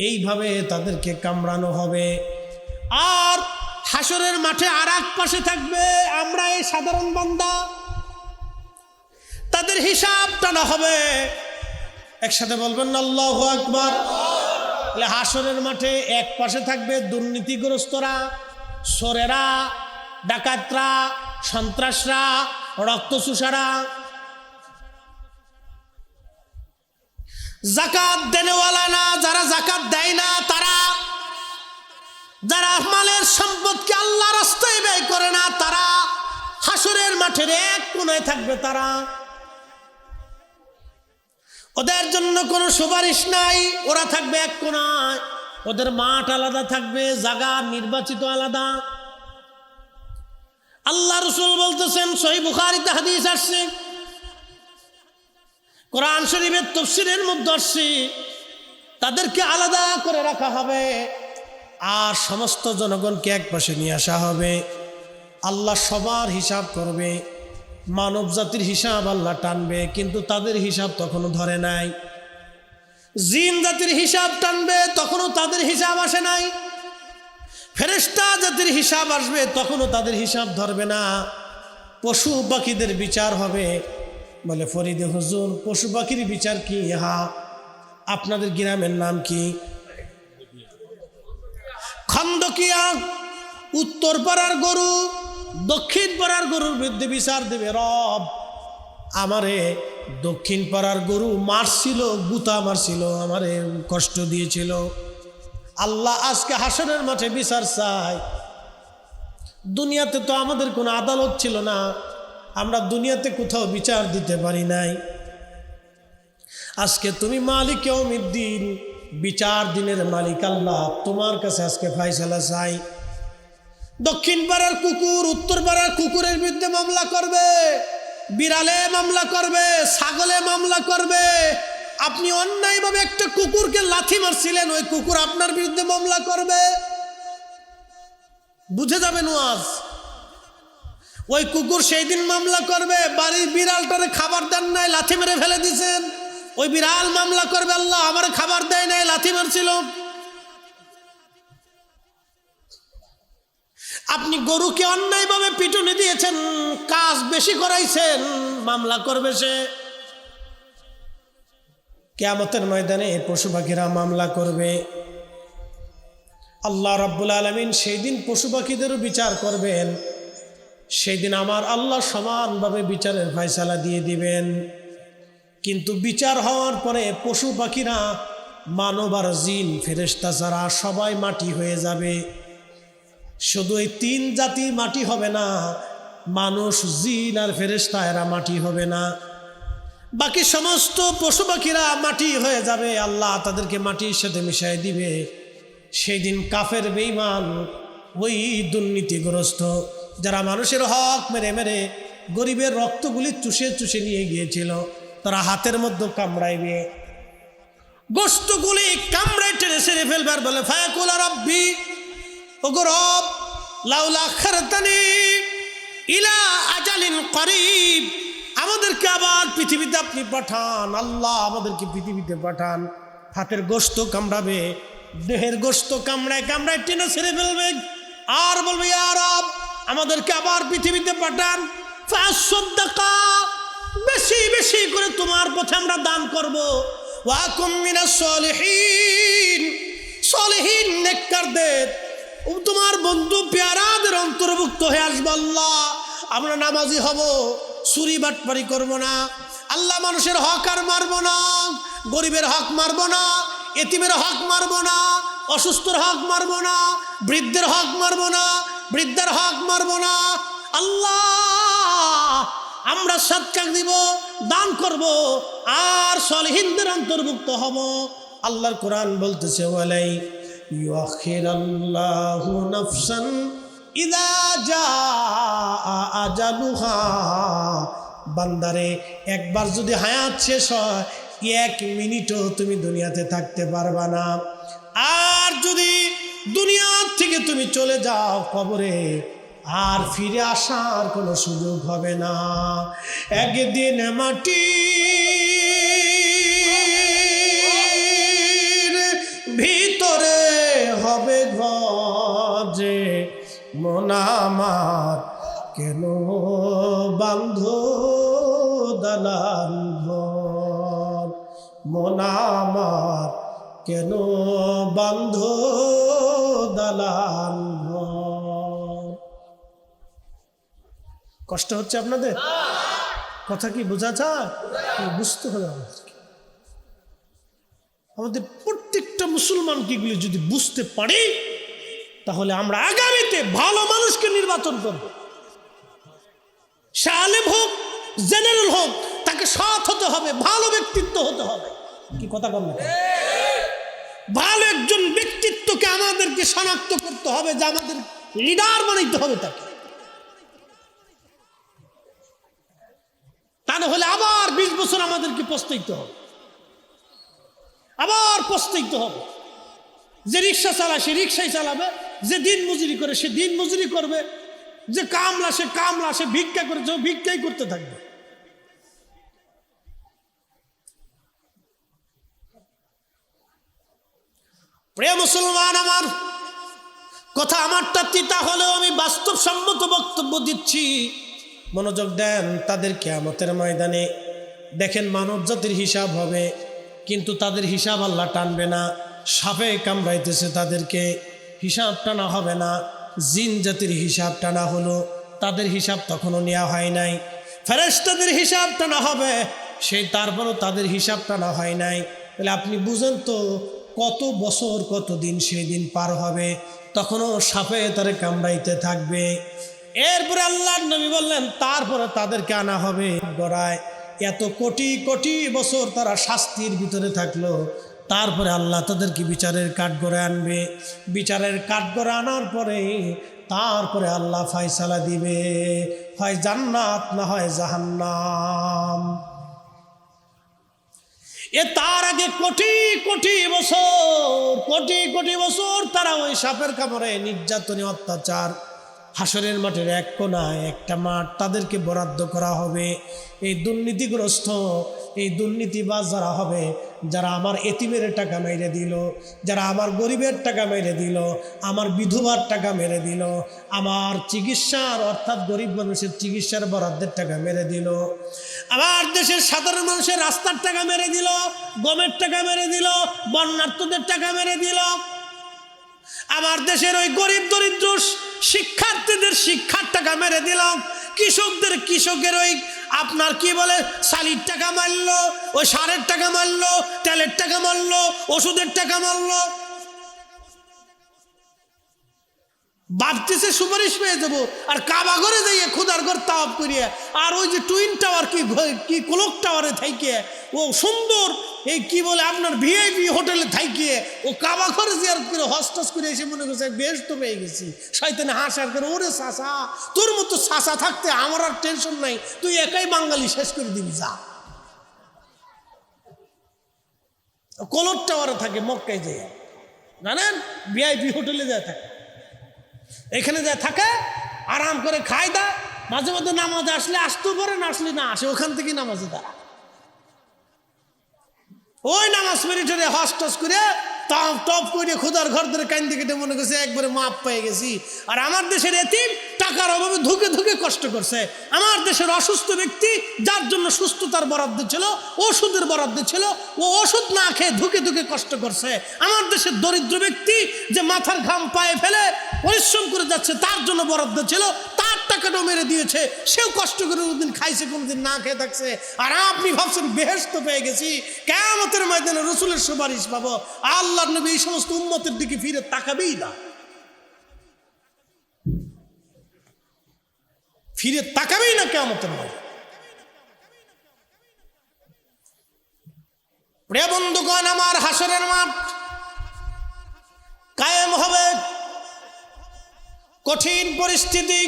[SPEAKER 1] এইভাবে তাদেরকে কামড়ানো হবে। আর হাসরের মাঠে আর এক পাশে থাকবে আমরা, এই সাধারণ বান্দা, তাদের হিসাব টানা হবে। একসাথে বলবেন না আল্লাহু আকবার। হাসরের মাঠে এক পাশে থাকবে দুর্নীতিগ্রস্তরা, চোরেরা, ডাকাতরা, সন্ত্রাসরা, রক্তচুষারা, জাকাত দেনেওয়ালা না, যারা জাকাত দেয় না তারা, যারা মালের সম্পদকে আল্লাহ রাস্তায় ব্যয় করে না তারা, হাসরের মাঠের এক কোণায় থাকবে তারা। ওদের জন্য কোনো সুপারিশ নাই, ওরা থাকবে এক কোণায়। ওদের মাঠ আলাদা থাকবে, জায়গা নির্বাচিত আলাদা। আল্লাহ রাসূল বলতেছেন, সহিহ বুখারীতে হাদিস আসছে, কোরআন শরীফের তাফসীরের মধ্যে আসছে, তাদেরকে আলাদা করে রাখা হবে আর সমস্ত জনগণকে এক পাশে নিয়ে আসা হবে। আল্লাহ সবার হিসাব করবে, মানব জাতির হিসাব আল্লাহ টানবে, কিন্তু তাদের হিসাব তখনও ধরে নাই। জিন জাতির হিসাব টানবে, তখনও তাদের হিসাব আসে নাই। ফেরেশতা জাতির হিসাব আসবে, তখনও তাদের হিসাব ধরবে না। পশু পাখিদের বিচার হবে। বলে, ফরিদে হুজুর, পশু পাখির বিচার কি? হ্যাঁ। আপনাদের গ্রামের নাম কি? খন্দকিয়া। উত্তর পাড়ার গরু দক্ষিণ পাড়ার গরুর বিরুদ্ধে বিচার দেবে রব। আমারে দক্ষিণ পাড়ার গরু মারছিল, গুতা মারছিল, আমারে কষ্ট দিয়েছিল। আল্লাহ আজকে হাসরের মাঠে বিচার চাই। দুনিয়াতে তো আমাদের কোনো আদালত ছিল না, আমরা দুনিয়াতে কোথাও বিচার দিতে পারি নাই। আজকে তুমি মালিক ইয়াউমিদ্দিন, বিচার দিনের মালিক আল্লাহ, তোমার কাছে আজকে ফয়সালা চাই। দক্ষিণ পাড়ার কুকুর উত্তর পাড়ার কুকুরের বিরুদ্ধে মামলা করবে, বিড়ালে মামলা করবে, ছাগলে মামলা করবে। আপনি অন্যায়ভাবে একটা কুকুরকে লাথি মারছিলেন, ওই কুকুর আপনার বিরুদ্ধে মামলা করবে। বুঝে যাবেন ওয়াজ। ওই কুকুর সেই দিন মামলা করবে, বাড়ির বিড়ালটারে খাবার দেন নাই, লাথি মেরে ফেলে দিয়েছেন, ওই বিড়াল মামলা করবে, আল্লাহ আমার খাবার দেয় নাই, লাথি মারছিল। আপনি গরুকে অন্যায়ভাবে পিটুনি দিয়েছেন, কাজ বেশি করাইছেন, মামলা করবে সে। কিয়ামতের ময়দানে পশু পাখিরা মামলা করবে। আল্লাহ রাব্বুল আলামিন সেই দিন পশু পাখিদেরও বিচার করবেন। সেই দিন আমার আল্লাহ সমানভাবে বিচারের ফয়সালা দিয়ে দিবেন। কিন্তু বিচার হওয়ার পরে পশু পাখিরা, মানব আর জিন, ফেরেশতা ছাড়া সবাই মাটি হয়ে যাবে। শুধু এই 3 জাতি মাটি হবে না, মানুষ, জিন আর ফেরেশতা এরা মাটি হবে না। বাকি সমস্ত পশু পাখিরা মাটি হয়ে যাবে, আল্লাহ তাদেরকে মাটির সাথে মিশাই দিবে। সেই দিন কাফের বেঈমান, ওই দুর্নীতিগ্রস্ত যারা মানুষের হক মেরে মেরে গরিবের রক্তগুলি চুষে চুষে নিয়ে গিয়েছিল, তারা হাতের মধ্যে কামড়াইবে, গোশতগুলি কামড়াই টেনে ছেড়ে ফেলবার। বলে, ফায়াকুল রাব্বি, ওগো রব, লাউলা আখারতানি ইলা আজালিন করিব, আমাদেরকে আবার পৃথিবীতে আপনি পাঠান। আল্লাহ আমাদেরকে পৃথিবীতে পাঠান। হাতের গোশত কামড়াবে, দেহের গোশত কামড়ায় কামড়ায় টেনে ছেড়ে ফেলবে, আর বলবে, ইয়া রব আমাদেরকে আবার পৃথিবীতে পাঠান। ফাসাদদাকা, বেশি বেশি করে তোমার পথে আমরা দান করব। ওয়া কুম মিনাস সলিহিন, সলিহিন নেককারদের, তোমার বন্ধু পেয়ারাদের অন্তর্ভুক্ত হয়ে আসবো। আল্লাহ আমরা নামাজি হব, চুরি বাটপারি করবো না। আল্লাহ মানুষের হক আর মারবো না, গরিবের হক মারবো না, এতিমের হক মারবো না, অসুস্থর হক মারবো না, বৃদ্ধের হক মারবো না, বৃদ্ধার হক মারবো না। আল্লাহ আমরা সাদকা দিব, দান করব, আর সলিহিনদের অন্তর্ভুক্ত হব। আল্লাহর কোরআন বলতেছে, ওয়ালাই ইউআখিরাল্লাহু নাফসান ইযা জাআ আজালুহা, বান্দারে একবার যদি হায়াত শেষ হয়, 1 মিনিটও তুমি দুনিয়াতে থাকতে পারবা না। আর আর যদি দুনিয়া থেকে তুমি চলে যাও কবরে, আর ফিরে আসার কোনো সুযোগ হবে না। একদিন মাটির ভিতরে হবে ঘর, যে মন আমার কেন বান্ধ দালান ঘর, মন আমার কেন বান্ধ দালান ঘর। কষ্ট হচ্ছে আপনাদের? কথা কি বোঝা যায়? বুঝতে হবে আমাদেরকে। আমাদের প্রত্যেকটা মুসলমানকে এগুলি যদি বুঝতে পারি, তাহলে আমরা আগামীতে ভালো মানুষকে নির্বাচন করব। সে আলেম হোক, জেনারেল হোক, তাকে সৎ হতে হবে, ভালো ব্যক্তিত্ব হতে হবে। কি কথা কম না? ভালো একজন ব্যক্তিত্বকে আমাদেরকে শনাক্ত করতে হবে, যে আমাদের লিডার বানাইতে হবে তাকে। তা না হলে আবার 20 বছর আমাদেরকে পস্তাইতে হবে, আবার পস্তাইতে হবে। যে রিক্সা চালায় সে রিক্সাই চালাবে, যে দিন মজুরি করে সে দিন মজুরি করবে, যে কামলা সে কামলা, সে ভিক্ষা করে যে ভিক্ষাই করতে থাকবে। প্রিয় মুসলমান, আমার কথা আমারটা তিতা হলেও আমি বাস্তবসম্মত বক্তব্য দিচ্ছি, মনোযোগ দেন। তাদের কিয়ামতের ময়দানে দেখেন মানব জাতির হিসাব হবে, কিন্তু তাদের হিসাব আল্লাহ টানবে না। সাপে কামড়াইতেছে, তাদেরকে হিসাব টানা হবে না। জিন জাতির হিসাব টানা হলো, তাদের হিসাব তখনও নেওয়া হয় নাই। ফেরেশতাদের হিসাব টানা হবে, সেই তারপরও তাদের হিসাব টানা হয় নাই। তাহলে আপনি বুঝেন তো কত বছর কত দিন সেই দিন পার হবে, তখনও সাপে তারে কামড়াইতে থাকবে। এরপরে আল্লাহর নবী বললেন তারপরে তাদেরকে আনা হবে গড়ায়। এত কোটি কোটি বছর তারা শাস্তির ভিতরে থাকলো, তারপরে আল্লাহ তাদেরকে বিচারের কাঠগড়ায় আনবে। বিচারের কাঠগড়ায় আনার পরে তারপরে আল্লাহ ফয়সালা দিবে, হয় জান্নাত না হয় জাহান্নাম। তার আগে কোটি কোটি বছর তারা ওই সাপের কামড়ে নির্যাতনে অত্যাচার। হাসরের মাঠের এক কোনায় একটা মাঠ তাদেরকে বরাদ্দ করা হবে। এই দুর্নীতিগ্রস্ত, এই দুর্নীতিবাজ যারা হবে, যারা আমার এতিমের টাকা মেরে দিল, যারা আমার গরিবের টাকা মেরে দিল, আমার বিধবার টাকা মেরে দিল, আমার চিকিৎসার অর্থাৎ গরিব মানুষের চিকিৎসার বরাদ্দের টাকা মেরে দিল, আমার দেশের সাধারণ মানুষের রাস্তার টাকা মেরে দিল, গমের টাকা মেরে দিল, বন্যার্থদের টাকা মেরে দিল, আমার দেশের ওই গরিব দরিদ্র শিক্ষার্থীদের শিক্ষার টাকা মেরে দিলাম, কৃষকের ওই আপনার কি বলে শালির টাকা মারলো, ওই সারের টাকা মারলো, তেলের টাকা মারলো, ওষুধের টাকা মারলো। ভাবতেছে সুপারিশ পেয়ে যাবো, আর কাবা ঘরে যাইয়ে খুদার ঘর তাওয়াব করিয়ে, আর ওই যে টুইন টাওয়ার কি ক্লক টাওয়ারে থাইকে, ও সুন্দর এই কি বলে আপনার ভিআইপি হোটেলে থাইকে ও কাবা ঘরে জিয়ারত করে হস্টাস করে এসে মনে করছে বেশ তো পেয়ে গেছি। শয়তানে হাসার করে, ওরে চাচা তোর মতো চাচা থাকতে আমার আর টেনশন নাই, তুই একাই বাঙালি শেষ করে দিবি যা। ক্লক টাওয়ারে থাকে মক্কায় যায়, জানেন ভিআইপি হোটেলে যায় থাকে, এখানে যা থাকে আরাম করে খায় দেয়, মাঝে মধ্যে নামাজে আসলে আসতেও পারে, না আসলে না আসে, ওখান থেকে নামাজে দাঁড়া, ওই নামাজ মেরিটরে হস্টস করে টপ করে খুদার ঘর ধরে কান্দি কেটে মনে করছে একবারে মাপ পেয়ে গেছি। আর আমার দেশের এতিম টাকার অভাবে ধুকে ধুকে কষ্ট করছে, আমার দেশের অসুস্থ ব্যক্তি যার জন্য সুস্থতার বরাদ্দ ছিল, ওষুধের বরাদ্দ ছিল, ও ওষুধ না খেয়ে ধুকে ধুকে কষ্ট করছে, আমার দেশের দরিদ্র ব্যক্তি যে মাথার ঘাম পায়ে ফেলে পরিশ্রম করে যাচ্ছে তার জন্য বরাদ্দ ছিল, তার টাকাটাও মেরে দিয়েছে, সেও কষ্ট করে কোনদিন খাইছে, কোনদিন না খেয়ে থাকছে। আর আপনি ভাবছেন বেহেশত পেয়ে গেছি, কিয়ামতের ময়দানে রাসূলের সুপারিশ পাবো। আল্লাহর নবী এই সমস্ত উম্মতের দিকে ফিরে তাকাবেই না, ফিরে তাকাবেই না কিয়ামতের ময়দানে। প্রিয় বন্ধুগণ, আমার হাসরের মাঠ কায়েম হবে, কঠিন পরিস্থিতি,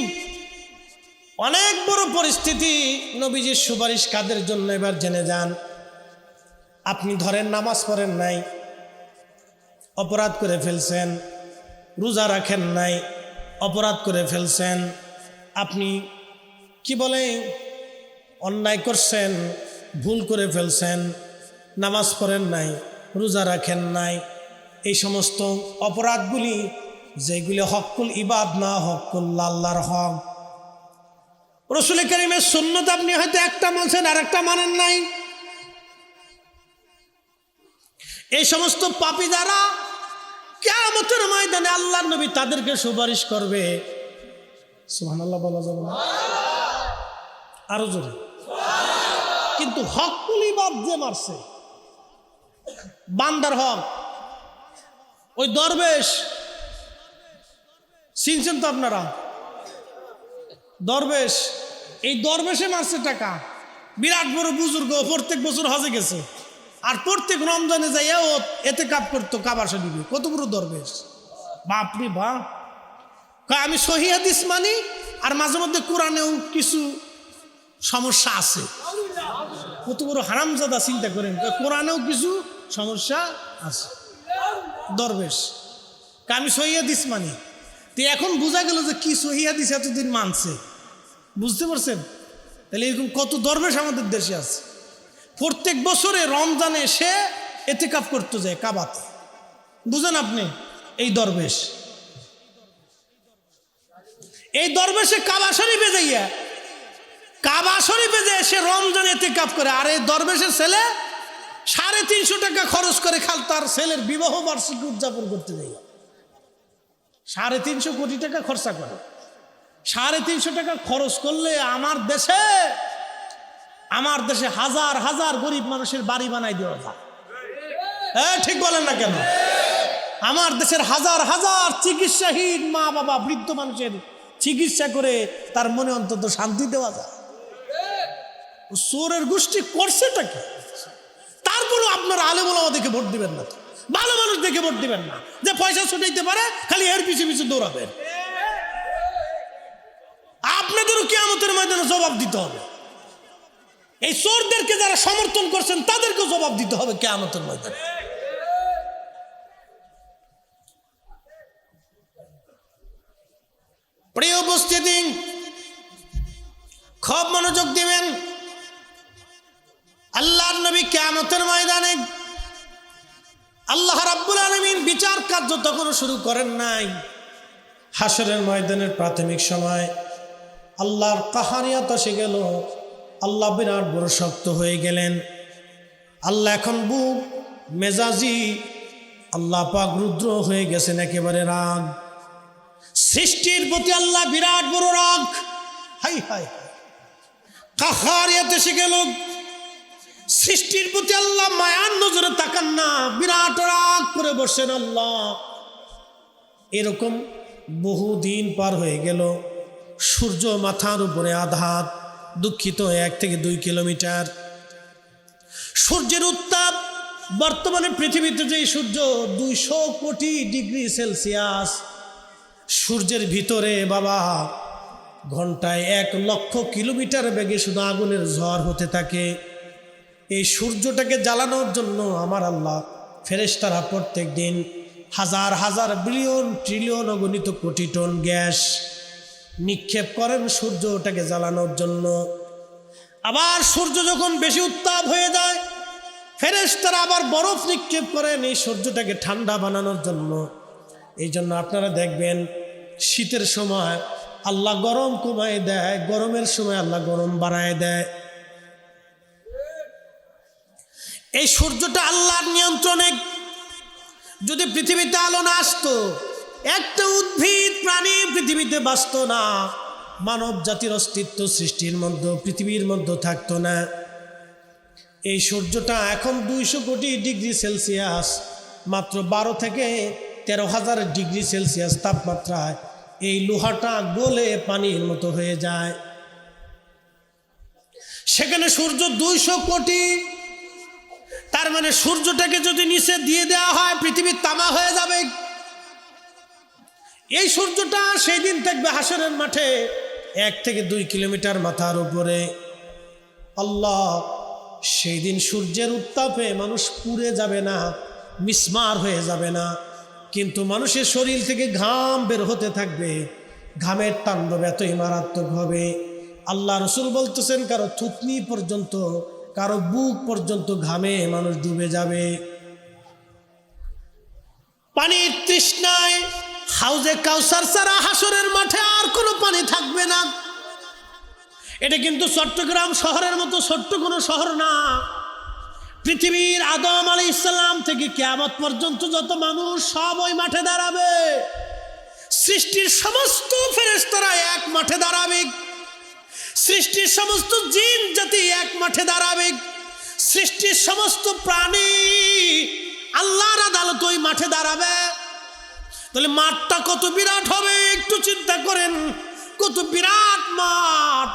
[SPEAKER 1] অনেক বড় পরিস্থিতি। নবীজির সুপারিশ কাদের জন্য এবার জেনে যান। আপনি ধরেন নামাজ পড়েন নাই, অপরাধ করে ফেলছেন, রোজা রাখেন নাই, অপরাধ করে ফেলছেন, আপনি কি বলে অন্যায় করছেন, ভুল করে ফেলছেন, নামাজ পড়েন নাই, রোজা রাখেন নাই, এই সমস্ত অপরাধগুলি যেগুলি হকুল ইবাদ না, হকুল আল্লাহর হক। রাসূল কারীমের সুন্নাত আপনি হয়তো একটা মানছেন আর একটা মানেন নাই। এই সমস্ত পাপী যারা, কিয়ামতের ময়দানে আল্লাহর নবী তাদেরকে সুপারিশ করবে। সুবহানাল্লাহ বলা যাবে না? আরো জোরে। কিন্তু হকুল ইবাদ যে মারছে, বান্দার হক, ওই দরবেশ চিনছেন তো আপনারা? দরবেশ, এই দরবেশে মারছে টাকা। বিরাট বড় বুজুর্গ, প্রত্যেক বছর হজে গেছে, আর প্রত্যেক রমজানে যাইয়া ও এতে কাপ করতো কাবা শরীফে। কত বড় দরবেশ! বাপরে বাপ! আমি সহিহ হাদিস মানি, আর মাঝে মধ্যে কোরআনেও কিছু সমস্যা আছে। কত বড় হারামজাদা, চিন্তা করেন, কোরআনেও কিছু সমস্যা আছে। দরবেশ আমি সহিহ হাদিস মানি। তো এখন বোঝা গেল যে কি সহিহ হাদিস এতদিন মানছে। বুঝতে পারছেন? তাহলে এরকম কত দরবেশ আমাদের দেশে আছে। প্রত্যেক বছরে রমজানে সে এতেকাফ করতে যায় কাবাতে। বুঝেন আপনি? এই দরবেশ, এই দরবেশে কাবা শরীফে যাইয়া, কাবা শরীফে যে সে রমজান এতেকাফ করে। আর এই দরবেশের ছেলে 350 টাকা খরচ করে খাল তার ছেলের বিবাহ বার্ষিকী উদযাপন করতে যাইয়া 350 কোটি টাকা খরচা করে। 350 টাকা খরচ করলে আমার দেশে হাজার হাজার গরিব মানুষের বাড়ি বানাই দেওয়া যায়। হ্যাঁ, ঠিক বলেন না কেন? আমার দেশের হাজার হাজার চিকিৎসাহীন মা বাবা, বৃদ্ধ মানুষের চিকিৎসা করে তার মনে অন্তত শান্তি দেওয়া যায়। চোরের গোষ্ঠী করছেটা কি? তারপরও আপনারা আলেম ওলামা দেখে ভোট দিবেন না, ভালো মানুষ দেখে ভোট দিবেন না, যে পয়সা ছুটাইতে পারে খালি এর পিছু পিছু দৌড়াবেন। আপনাদেরও কিয়ামতের ময়দানে জবাব দিতে হবে। এই চোরদেরকে যারা সমর্থন করছেন তাদেরকে জবাব দিতে হবে কিয়ামতের ময়দানে। প্রিয় উপস্থিতি, খুব মনোযোগ দিবেন। আল্লাহর নবী কিয়ামতের ময়দানে আল্লাহ রাব্বুল আলামিন বিচার কার্য তখন শুরু করেন নাই। হাসরের ময়দানের প্রাথমিক সময় আল্লাহর কাহারিয়াত এসে গেল। আল্লাহ বিরাট বড় শক্ত হয়ে গেলেন। আল্লাহ এখন বুক মেজাজি, আল্লাহ পাক রুদ্র হয়ে গেছেন, একেবারে রাগ। সৃষ্টির প্রতি আল্লাহ বিরাট বড় রাগ। হাই হাই, কাহারিয়াত এসে গেল। সৃষ্টির প্রতি আল্লাহ মায়ার নজরে তাকান না, বিরাট রাগ করে বসেন আল্লাহ। এরকম বহুদিন পার হয়ে গেল। সূর্য মাথার উপরে আঘাত, দুঃখিত 1 থেকে 2 কিলোমিটার। সূর্যের উত্তাপ বর্তমানে পৃথিবীতে যে সূর্য 200 কোটি ডিগ্রি সেলসিয়াস। সূর্যের ভিতরে বাবা ঘন্টায় 1 লক্ষ কিলোমিটার বেগে শুধু আগুনের ঝড় হতে থাকে। এই সূর্যটাকে জ্বালানোর জন্য আমার আল্লাহ ফেরেশতারা প্রত্যেক দিন হাজার হাজার বিলিয়ন ট্রিলিয়ন অগণিত কোটি টন গ্যাস নিক্ষেপ করেন সূর্যটাকে জ্বালানোর জন্য। আবার সূর্য যখন বেশি উত্তাপ হয়ে যায়, ফেরেশতারা আবার বরফ নিক্ষেপ করেন এই সূর্যটাকে ঠান্ডা বানানোর জন্য। এই জন্য আপনারা দেখবেন শীতের সময় আল্লাহ গরম কমায় দেয়, গরমের সময় আল্লাহ গরম বাড়ায় দেয়। এই সূর্যটা আল্লাহর নিয়ন্ত্রণে। যদি পৃথিবীতে আলো না আসতো, একটা উদ্ভিদ প্রাণী পৃথিবীতে বাঁচত না, মানব জাতির অস্তিত্ব সৃষ্টির মধ্যে পৃথিবীর মধ্যে থাকতো না। এই সূর্যটা এখন 200 কোটি ডিগ্রি সেলসিয়াস, মাত্র 12 থেকে 13,000 ডিগ্রি সেলসিয়াস তাপমাত্রায় এই লোহাটা গলে পানির মতো হয়ে যায়। সেখানে সূর্য 200 কোটি, তার মানে সূর্যটাকে যদি নিচে দিয়ে দেওয়া হয় পৃথিবীর তামা হয়ে যাবে। এই সূর্যটা সেই দিন থাকবে হাসরের মাঠে 1 থেকে 2 কিলোমিটার মাথার উপরে। আল্লাহ সেই দিন সূর্যের উত্তাপে মানুষ পুড়ে যাবে না, মিসমার হয়ে যাবে না, কিন্তু মানুষের শরীর থেকে ঘাম বের হতে থাকবে। ঘামের তাণ্ডব এতই মারাত্মক হবে, আল্লাহ রসুল বলতেছেন কারো থুতনি পর্যন্ত, কারো বুক পর্যন্ত ঘামে মানুষ ডুবে যাবে। পানির তৃষ্ণায় হাউজে কাউসার ছাড়া হাসরের মাঠে আর কোনো পানি থাকবে না। এটা কিন্তু চট্টগ্রাম শহরের মতো ছোট্ট কোনো শহর না। পৃথিবীর আদম আলাইহিস সালাম থেকে কিয়ামত পর্যন্ত যত মানুষ সব ওই মাঠে দাঁড়াবে। সৃষ্টির সমস্ত ফেরেশতারা এক মাঠে দাঁড়াবে, সৃষ্টির সমস্ত জিন জাতি এক মাঠে দাঁড়াবে, সৃষ্টির সমস্ত প্রাণী আল্লাহর আদালত ওই মাঠে দাঁড়াবে। তাহলে মাঠটা কত বিরাট হবে একটু চিন্তা করেন, কত বিরাট মাঠ।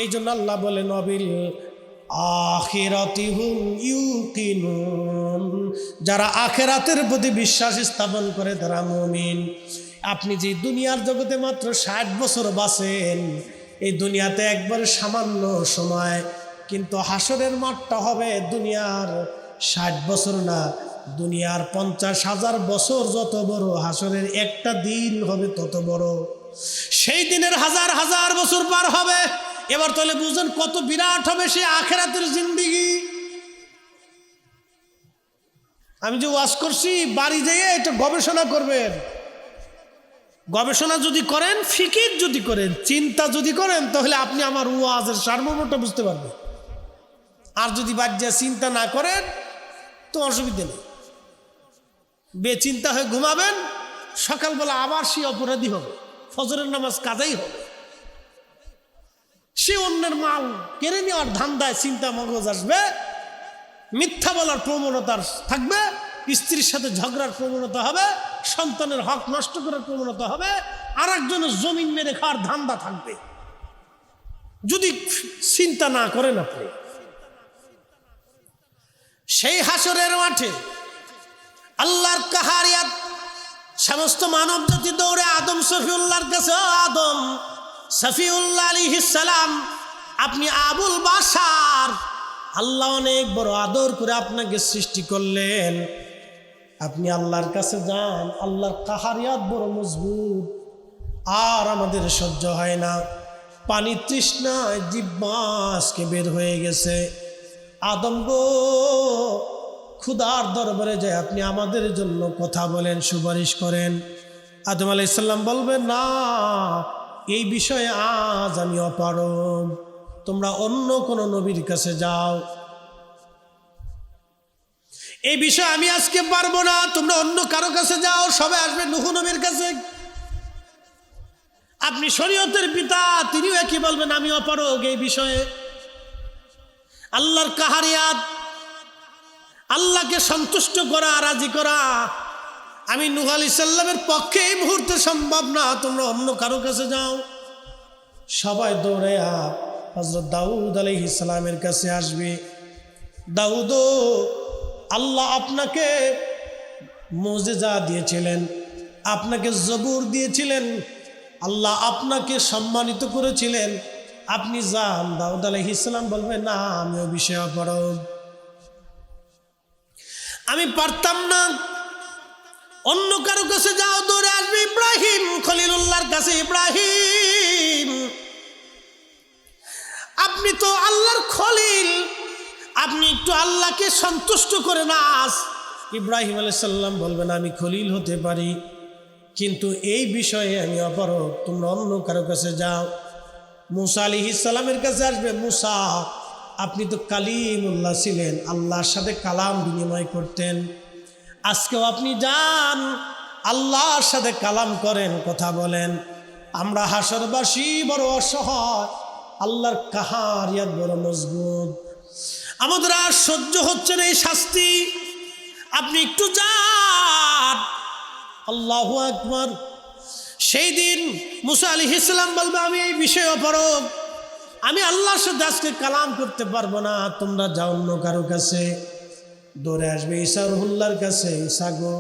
[SPEAKER 1] এই জন্য আল্লাহ বলে নবিল আখিরাতিহুম ইউকিনুন, যারা আখিরাতের প্রতি বিশ্বাস স্থাপন করে তারা মুমিন। আপনি যে দুনিয়ার জগতে মাত্র 60 বছর বাঁচেন, এই দুনিয়াতে একবার সামান্য সময়, কিন্তু হাসরের মাঠটা হবে দুনিয়ার 60 বছর না, দুনিয়ার 50,000 বছর যত বড়, হাসরের একটা দিন হবে তত বড়। সেই দিনের হাজার হাজার বছর পার হবে। এবার তাহলে বুঝেন কত বিরাট হবে সেই আখিরাতের জিন্দেগি। আমি যে ওয়াজ করছি, বাড়ি যেয়ে এটা গবেষণা করবেন। গবেষণা যদি করেন, ফিকির যদি করেন, চিন্তা যদি করেন, তাহলে আপনি আমার ওয়াজের সার্বভৌমটা বুঝতে পারবেন। আর যদি বাজ্যা চিন্তা না করেন তো অসুবিধা নেই, বেচিন্তা হয়ে ঘুমাবেন, সকালবেলা আবার সে অপরাধী হবে, ফজরের নামাজ কাজাই হবে। সে অন্যের মাল কেড়ে নেওয়ার ধান্দায় চিন্তা মগজ আসবে, মিথ্যা বলার প্রবণতা থাকবে, স্ত্রীর সাথে ঝগড়ার প্রবণতা হবে, সন্তানের হক নষ্ট করার প্রবণতা হবে, আর একজনের জমিন মেরে খাওয়ার ধান্দা থাকবে। যদি চিন্তা না করেন আপনি, সেই হাসরের মাঠে আল্লাহর কাহারিয়াত, সমস্ত মানব জাতি দৌড়ে আদম সফিউল্লাহর কাছে। আদম সফিউল্লাহ আলাইহিস সালাম, আপনি আবুল বাশার, আল্লাহ অনেক বড় আদর করে আপনাকে সৃষ্টি করলেন, আপনি আল্লাহর কাছে যান। আল্লাহর কাহারিয়াত বড় মজবুত, আর আমাদের সহ্য হয় না। পানি তৃষ্ণায় জিহ্বা আজকে বের হয়ে গেছে। আদম গো, খুদার দরবারে যায় আপনি আমাদের জন্য কথা বলেন, সুপারিশ করেন। আদম আলাইহিস সালাম বলবেন, না, এই বিষয়ে আজ আমি অপারগ, তোমরা অন্য কোন নবীর কাছে যাও, এই বিষয়ে আমি আজকে পারবো না, তোমরা অন্য কারো কাছে যাও। সবাই আসবে নূহ নবীর কাছে। আপনি শরীয়তের পিতা, তিনিও একই বলবেন, আমি অপারগ এই বিষয়ে। আল্লাহর কাহারিয়াত, আল্লাহকে সন্তুষ্ট করা, রাজি করা, আমি নূহ আলাইহিস সালামের পক্ষে এই মুহূর্তে সম্ভব না, তোমরা অন্য কারো কাছে যাও। সবাই দৌড়ে হযরত দাউদ আলাইহিস সালামের কাছে আসবে। দাউদ, আল্লাহ আপনাকে মুজিজা দিয়েছিলেন, আপনাকে জবুর দিয়েছিলেন, আল্লাহ আপনাকে সম্মানিত করেছিলেন, আপনি যান। দাউদ আলাইহিস সালাম বলবেন, না, আমি ওই বিষয়ে অপারগ, আমি পারতাম না, অন্য কারো কাছে যাও। দৌড়ে আসবে ইব্রাহিম খলিলুল্লাহর কাছে। ইব্রাহিম, আপনি তো আল্লাহর খলিল, আপনি একটু আল্লাহকে সন্তুষ্ট করে না। ইব্রাহিম আলাইহিস সালাম বলবেন, আমি খলিল হতে পারি, কিন্তু এই বিষয়ে আমি অপারগ, তোমরা অন্য কারো কাছে যাও। মূসা আলাইহিস সালামের কাছে আসবে। মূসা, আপনি তো কালিমুল্লাহ ছিলেন, আল্লাহর সাথে কালাম বিনিময় করতেন, আজকেও আপনি যান, আল্লাহর সাথে কালাম করেন, কথা বলেন। আমরা হাসরবাসী বড় অসহায়, আল্লাহর কাহারিয়াত বড় মজবুত, আমাদের আর সহ্য হচ্ছে না এই শাস্তি, আপনি একটু যান। আল্লাহু আকবার। সেই দিন মূসা আলাইহিস সালাম বলবে, আমি এই বিষয়ে অপারগ, আমি আল্লাহর সাথে আজকে কালাম করতে পারবো না, তোমরা যাও অন্য কারো কাছে। দৌড়ে আসবে ঈসা রুহুল্লাহর কাছে। ঈসা গো,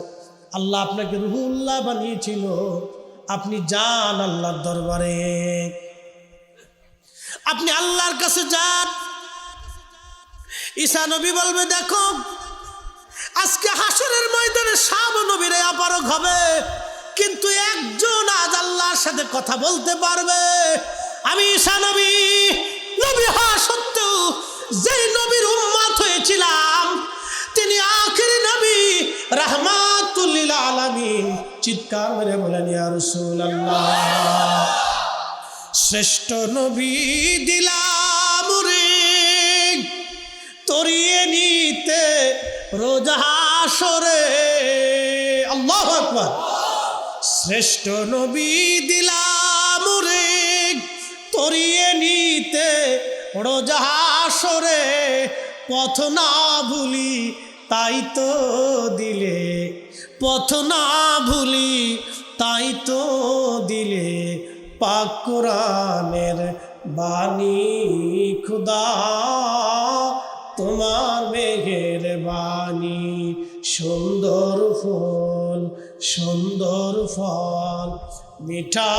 [SPEAKER 1] আল্লাহ আপনাকে রুহুল্লাহ বানিয়েছিল, আপনি যান আল্লাহর দরবারে, আপনি আল্লাহর কাছে যান। ঈসা নবী বলবে, দেখো আজকে হাসরের ময়দানে সব নবীরা অপারগ হবে, কিন্তু একজন আজ আল্লাহর সাথে কথা বলতে পারবে। আমি ঈসা নবী, নবী হওয়া সত্ত্বেও যেই নবীর উম্মত হয়েছিলাম, তিনি আখিরি নবী রাহমাতুল লিল আলামিন। চিৎকার মেরে বলেন ইয়া রাসূলুল্লাহ। শ্রেষ্ঠ নবী দিলাম রে তরিয়ে নিতে রোজ হাসরে। আল্লাহু আকবার। শ্রেষ্ঠ নবী দিলাম রে তরিয়ে নিতে রোজ হাসরে। পথ না ভুলি তাই তো দিলে, পথ না ভুলি তাই তো দিলে পাক কোরআনের বাণী। খুদা তোমার মেঘের বাণী, সুন্দর ফুল সুন্দর ফল, মিঠা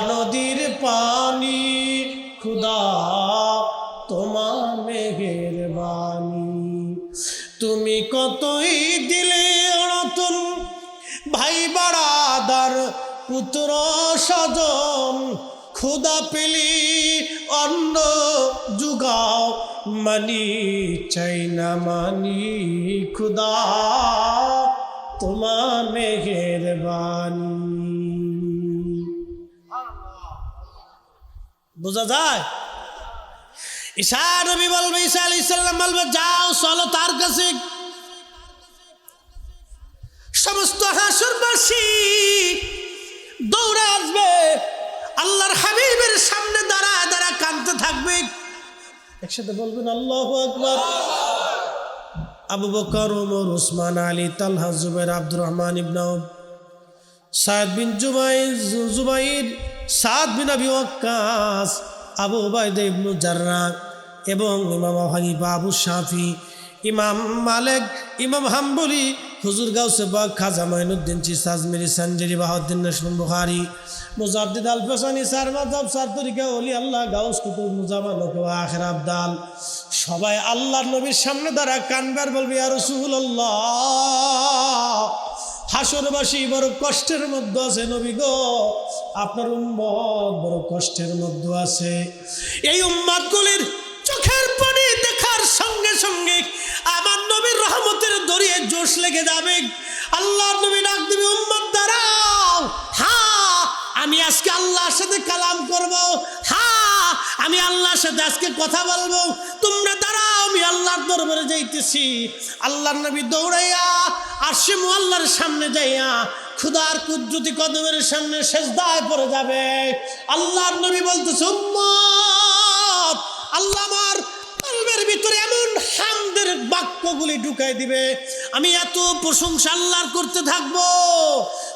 [SPEAKER 1] নদীর পানি। খুদা তোমার মেঘের বাণী। তুমি কতই দিলে রতন, ভাই বাড়াদার পুত্র স্বজন। খুদা পেলি অন্ন জুগাও, মানি চাই না মানি। খুদা তোমার মেঘের বাণী। বোঝা যায়? ঈসা নবী বলবে, ঈসা আলাইহিস সালাম বলবে, যাও চলো তার কাছে। সমস্ত হাসরবাসী দৌড়ে আসবে, আল্লাহর হাবিবের সামনে দাঁড়ায় দাঁড়ায় কাঁদতে থাকবে। একসাথে বলবেন আল্লাহু আকবার। আবু বকর, ওমর, ওসমান, আলী, তালহা, জুবাইর, আব্দুর রহমান ইবনে আউফ, সাদ বিন জুবাইর, সাদ বিন আবি ওয়াক্কাস, আবু উবাইদা ইবনে জাররাহ এবং ইমাম আবু হানিফা, আবু শাফি, ইমাম মালিক, ইমাম হাম্বলি, হুজুর গাউসে পাক খাজা মাইনুদ্দিন চিশতি, আজমিরি, সঞ্জরি, বাহাউদ্দিন নাশরুল বুখারী, মুজাদ্দিদ আল ফাসানি, সার মাযহাব, সার তরিকা, ওলি আল্লাহ, গাউস, কুতুব, মুজামান, ওয়া আখির আবদাল, সবাই আল্লাহর নবীর সামনে দাঁড়ায় কানবার বলবে, ইয়া রাসূলুল্লাহ, হাসরবাসী বড় কষ্টের মধ্যে আছে নবী গো, আপনার উম্মত বড় কষ্টের মধ্যে আছে। এই উম্মতগুলির চোখের পানি দেখার সঙ্গে সঙ্গে আমার নবীর রহমতের দরিয়ে জোশ লেগে যাবে। আল্লাহর নবী ডাক দিবে, উম্মত দাঁড়াও। হ্যাঁ, আমি আজকে আল্লাহর সাথে কালাম করব। হ্যাঁ, আমি আল্লাহর সাথে আজকে কথা বলবো। তোমরা দাঁড়াও, আমি আল্লাহর দরবারে যাইতেছি। আল্লাহর নবী দৌড়াইয়া আরশে মুআল্লার সামনে যাইয়া খুদার কুদরতি কদমের সামনে সেজদায় পড়ে যাবে। আল্লাহর নবী বলতেছে, উম্মত, আল্লাহ আমার কলবের ভিতরে এমন হামদের বাক্যগুলি ঢুকাই দিবে, আমি এত প্রশংসা আল্লাহর করতে থাকবো।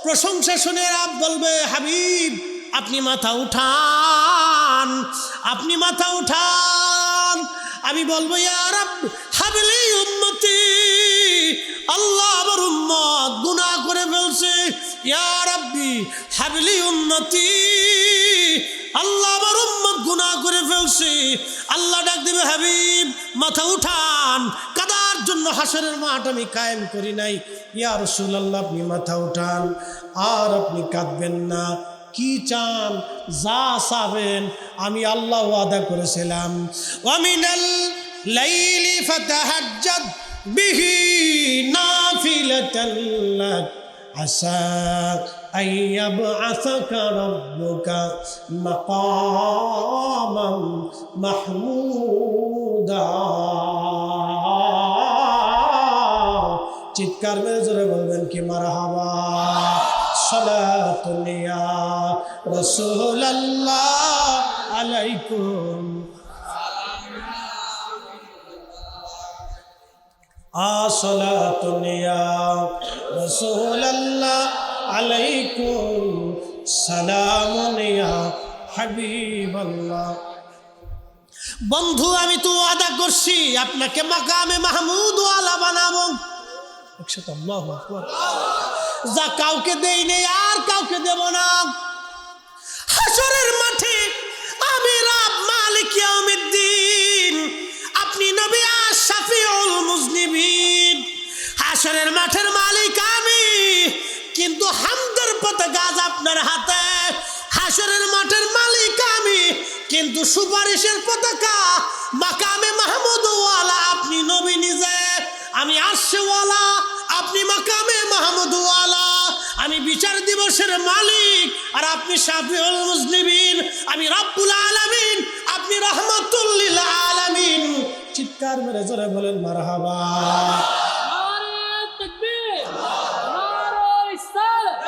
[SPEAKER 1] প্রশংসা শুনে রব বলবে, হাবিব আপনি মাথা উঠান, আপনি মাথা উঠান। আমি বলবো, ইয়া রব হাবলি উম্মতি, আল্লাহ আমার উম্মত গুনাহ করে ফেলছে। ইয়া রাব্বি হাবলি উম্মতি, আল্লাহ আমার উম্মত গুনাহ করে ফেলছে। আল্লাহ ডাক দিবে, হাবিব মাথা উঠান, কাদার জন্য হাসরের মাঠ আমি কায়েম করি নাই। ইয়া রাসূলুল্লাহ আপনি মাথা উঠান, আর আপনি কাঁদবেন না। কি চান, যা চাবেন আমি আল্লাহ ওয়াদা করেছিলাম, ওয়ামিনাল লাইলি ফাতাহাজ্জাদ বিহি নাফিলাতান লাক আসা আইয়াবআসাকা রাব্বুকা মাকামান মাহমুদা। চিৎকার মেরে জোরে বলবেন কি মারহাবা। সালাতুন ইয়া রাসূলুল্লাহ আলাইকুম, আসসালাতুন ইয়া রাসূলুল্লাহ আলাইকুম, সালামুন ইয়া হাবিবাল্লাহ। বন্ধু আমি তো ওয়াদা করছি আপনাকে মাকামে মাহমুদ ওয়ালা বানাবো। একসাথে আল্লাহু আকবার। যা কাউকে দেই নেই আর কাউকে দেব না। হাসরের মাঠে আমি রব মালিক ইয়াউমিদ্দিন, আপনি নবী আশ-শাফিউল মুজনিবিন। হাসরের মাঠে কিন্তু সুপারিশের পতাকা মাকামে মাহমুদ ওয়ালা, আপনি নবী নিজে, আমি আরশে ওয়ালা, আপনি মাকামে মাহমুদ ওয়ালা, আমি বিচার দিবসের মালিক আর আপনি শাফিউল মুজনিবিন, আমি রব্বুল আলামিন, আপনি রাহমাতুল লিল আলামিন। চিৎকার মেরে জোরে বলেন মারহাবা।
[SPEAKER 2] নারে তাকবীর, নারে রিসালাত,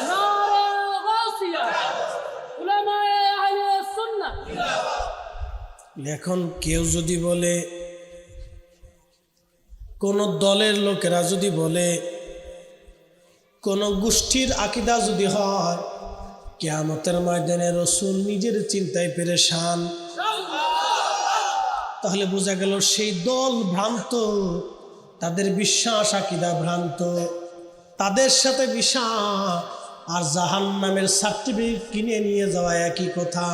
[SPEAKER 2] নারে গাসিয়া, উলামায়ে আহলে সুন্নাহ।
[SPEAKER 1] এখন কেউ যদি বলে, কোন দলের লোকেরা যদি বলে, কোন গোষ্ঠীর আকীদা যদি হয়, কিয়ামতের ময়দানে রাসূল নিজের চিন্তায় পেরেশান, তাহলে বোঝা গেল সেই দল ভ্রান্ত, তাদের বিশ্বাস আকীদা ভ্রান্ত, তাদের সাথে বিশ্বাস আর জাহান্নামের সার্টিফিকেট কিনে নিয়ে যাওয়া একই কথা।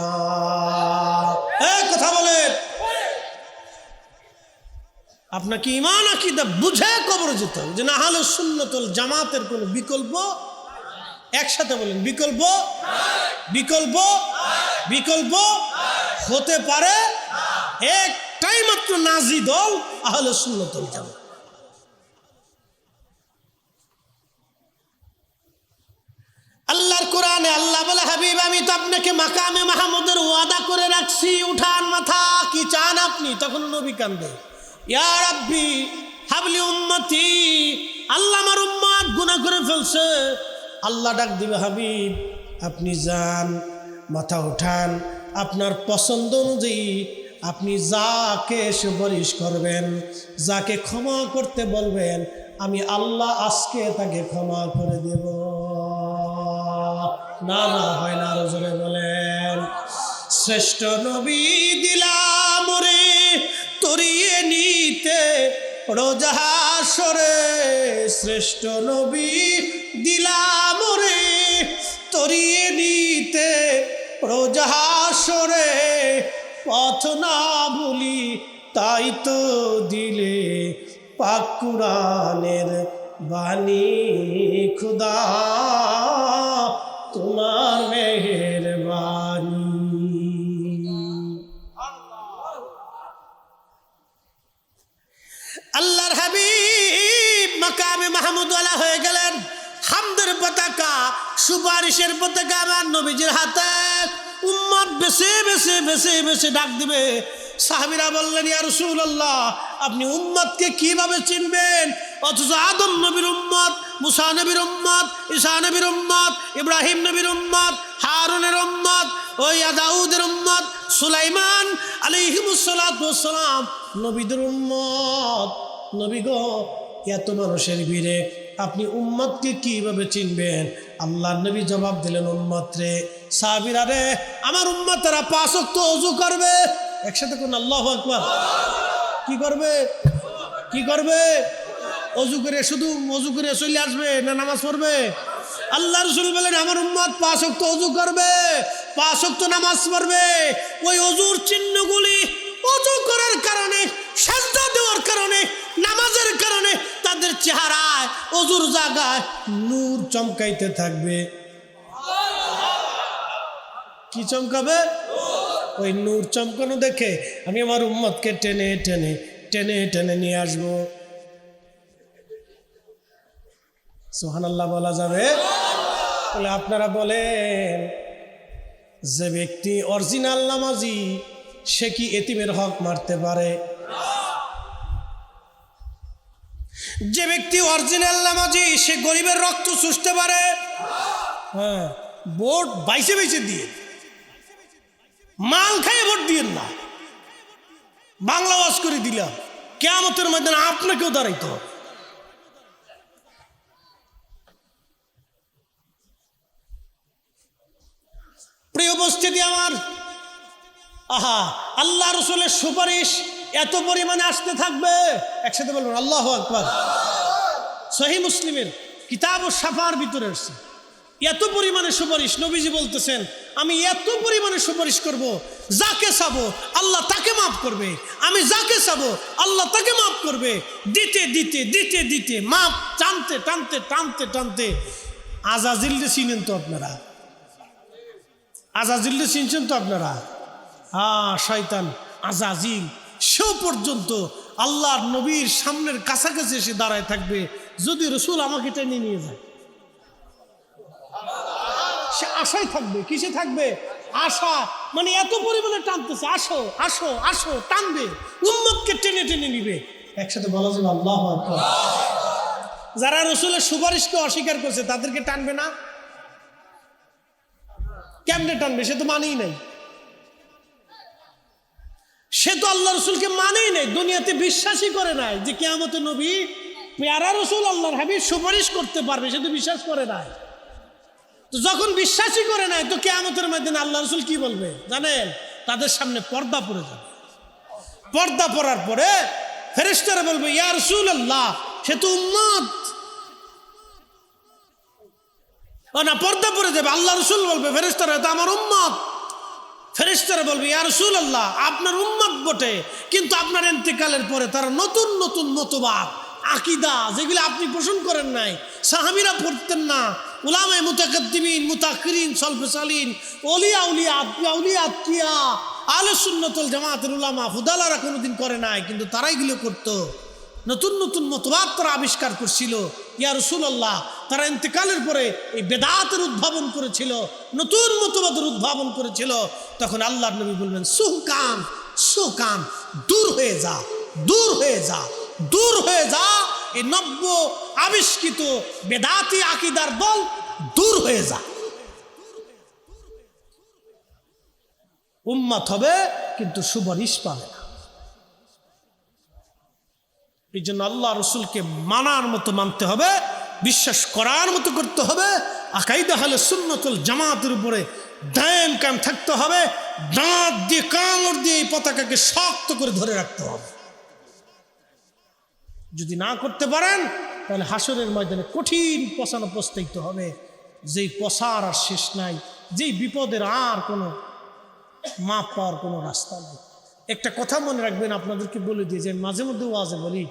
[SPEAKER 1] কথা বলেন, আপনাকে ঈমান আকীদা বুঝে কবরে যেতে হবে, যে না হলে সুন্নাতুল জামাতের কোনো বিকল্প, একসাথে বলেন বিকল্প, বিকল্প, বিকল্প হতে পারে একটাই মাত্র নাজি দল, আহলে সুন্নাতুল জামাত। আল্লাহর কোরআনে আল্লাহ বলে, হাবিব আমি তো আপনাকে মাকামে মাহমুদের ওয়াদা করে রাখছি, উঠান মাথা, কি চান আপনি? তখন নবী কান্দে, ইয়া রাব্বি হাবলি উম্মতি, আল্লাহ আমার উম্মত গুনাহ করে ফেলছে। আল্লাহ ডাক দিবে, হাবিব আপনি যান, মাথা উঠান, আপনার পছন্দ অনুযায়ী আপনি যাকে সুপারিশ করবেন, যাকে ক্ষমা করতে বলবেন, আমি আল্লাহ আজকে তাকে ক্ষমা করে দেব। না না হয় না, আরো জোরে বলেন। শ্রেষ্ঠ নবী দিলাম রে তরিয়ে নিতে রোজা হাসরে, শ্রেষ্ঠ নবী দিলাম রে তরিয়ে নিতে রোজা হাসরে, পথ না ভুলি তাই তো দিলে পাক কুরআনের বাণী, খুদা তোমার মেহেরবানি। আল্লাহর হাবিব মাকামে মাহমুদ ওয়ালা হয়ে গেলেন, হামদের পতাকা, সুপারিশের পতাকা আমার নবীজির হাতে। উম্মত বেছে বেছে বেছে বেছে ডাক দিবে। সাহাবীরা বললেন, ইয়া রাসূলুল্লাহ আপনি উম্মতকে কিভাবে চিনবেন? অথচ আদম নবীর উম্মত, মুসা নবীর উম্মত, ঈসা নবীর উম্মত, ইব্রাহিম নবীর উম্মত, হারুনের উম্মত, ওই দাউদের উম্মত, সুলাইমান আলাইহিমুস সালাতু ওয়াস সালাম নবীদের উম্মত। নবী গো, এত মানুষের ভিড়ে আপনি উম্মতকে কিভাবে চিনবেন? আল্লাহর নবী জবাব দিলেন, উম্মত রে, সাহাবীরা রে, আমার উম্মতেরা 5 ওয়াক্ত ওযু করবে। একসাথে কোন আল্লাহু আকবার। কি করবে? কি করবে? ওযু করে, শুধু ওযু করে চলে আসবে না নামাজ পড়বে? আল্লাহ রাসূল বলেন, আমার উম্মত 5 ওয়াক্ত ওযু করবে, 5 ওয়াক্ত নামাজ পড়বে। ওই ওযুর চিহ্নগুলি ওযু করার কারণে, সাজদা দেওয়ার কারণে, নামাজের কারণে তাদের চেহারায়, ওযুর জায়গায় নূর চমকাইতে থাকবে। কি চমকাবে? ওই নূর চমকানো দেখে আমি আমার উম্মতকে টেনে টেনে টেনে টেনে নিয়ে আসবো। সুবহানাল্লাহ বলা যাবে? বলে আপনারা বলেন, যে ব্যক্তি অরিজিনাল নামাজি সে কি এতিমের হক মারতে পারে? যে ব্যক্তি অরিজিনাল নামাজি সে গরিবের রক্ত চুষতে পারে? হ্যাঁ, ভোট বাইসে বাইসে দিয়ে, মাল খাইয়ে ভোট দিয়েন না, বাংলা ওয়াজ করে দিলাম, কিয়ামতের ময়দানে আপনাকেও দাঁড়াইতে হবে। প্রিয় উপস্থিতি আমার, আহা, আল্লাহ রাসূলের সুপারিশ এত পরিমাণে আসতে থাকবে। একসাথে বলুন আল্লাহু আকবার। সহিহ মুসলিমের কিতাবুশ শাফার ভিতরে আসছে এত পরিমাণে সুপারিশ। নবীজি বলতেছেন, আমি এত পরিমাণে সুপারিশ করব, যাকে চাবো আল্লাহ তাকে মাফ করবে, আমি যাকে চাবো আল্লাহ তাকে মাফ করবে। দিতে দিতে দিতে দিতে মাফ টানতে টানতে টানতে টানতে আজাজিলকে চিনেন তো আপনারা? আজাজিলকে চিনছেন তো আপনারা? শয়তান আজাজিল সেও পর্যন্ত আল্লাহর নবীর সামনের কাছাকাছি এসে দাঁড়ায় থাকবে যদি রসুল আমাকে টেনে নিয়ে যায়। সে আশায় থাকবে, কিসে থাকবে? আশা, মানে এত পরিমাণে টানতেছে, আসো আসো আসো, টানবে, উম্মতকে টেনে টেনে নিবে। একসাথে বলা যাবে আল্লাহু আকবার। যারা রসুলের সুপারিশকে অস্বীকার করছে তাদেরকে টানবে না? কেমনে টানবে? সে তো মানেই নাই, সে তো আল্লাহ রসুলকে মানেই নাই, দুনিয়াতে বিশ্বাসই করে নাই যে কিয়ামতে নবী পেয়ারা রসুল আল্লাহর হাবিব সুপারিশ করতে পারবে, সে তো বিশ্বাস করে নাই। তো যখন বিশ্বাসই করে নাই তো কিয়ামতের ময়দানে আল্লাহ রসুল কি বলবে জানেন? তাদের সামনে পর্দা পড়ে যাবে। পর্দা পড়ার পরে ফেরেশতারা বলবে ইয়া রাসূলুল্লাহ, সে তো উম্মত। না, পর্দা পড়ে যাবে, আল্লাহ রসুল বলবে ফেরেশতারা তো আমার উম্মত। ফেরেশতারা বলবে ইয়া রাসূলুল্লাহ, আপনার উম্মত বটে, কিন্তু আপনার ইন্তেকালের পরে তারা নতুন নতুন মতবাদ আকীদা যেগুলো আপনি পোষণ করেন নাই, সাহাবীরা পড়তেন না, উলামায়ে মুতাকাদ্দিমিন মুতাআখিরিন সালফে সালিহিন ওলিয়া উলিয়া আউলিয়া আতকিয়া আহলে সুন্নাত ওয়াল জামাতের উলামা ফুদালারা কোনোদিন করে নাই, কিন্তু তারা এগুলো করতো। নতুন নতুন মতবাদ তারা আবিষ্কার করছিল। ইয়া রাসূলুল্লাহ, তারা ইন্তেকালের পরে এই বেদাতের উদ্ভাবন করেছিল, নতুন মতবাদের উদ্ভাবন করেছিল। তখন আল্লাহর নবী বলবেন সুকান সুকান, দূর হয়ে যা, দূর হয়ে যা, দূর হয়ে যা, এই নব্য আবিষ্কৃত বেদাতি আকীদার দল দূর হয়ে যা। উম্মত হবে কিন্তু সুপারিশ পাবে না। এই জন্য আল্লাহ রসুলকে মানার মতো মানতে হবে, বিশ্বাস করার মতো করতে হবে, আকাইদা আহলে সুন্নাত ওয়াল জামাতের উপরে দায়েম কায়েম থাকতে হবে, দাঁত দিয়ে কামড় দিয়ে এই পতাকাকে শক্ত করে ধরে রাখতে হবে। যদি না করতে পারেন তাহলে হাসরের ময়দানে কঠিন পচানো পস্তাইতে হবে, যেই পচার আর শেষ নাই, যেই বিপদের আর কোনো মাপ পাওয়ার কোনো রাস্তা নেই। একটা কথা মনে রাখবেন, আপনাদেরকে বলে দিয়ে যে মাঝে মধ্যে ওয়াজে বলি,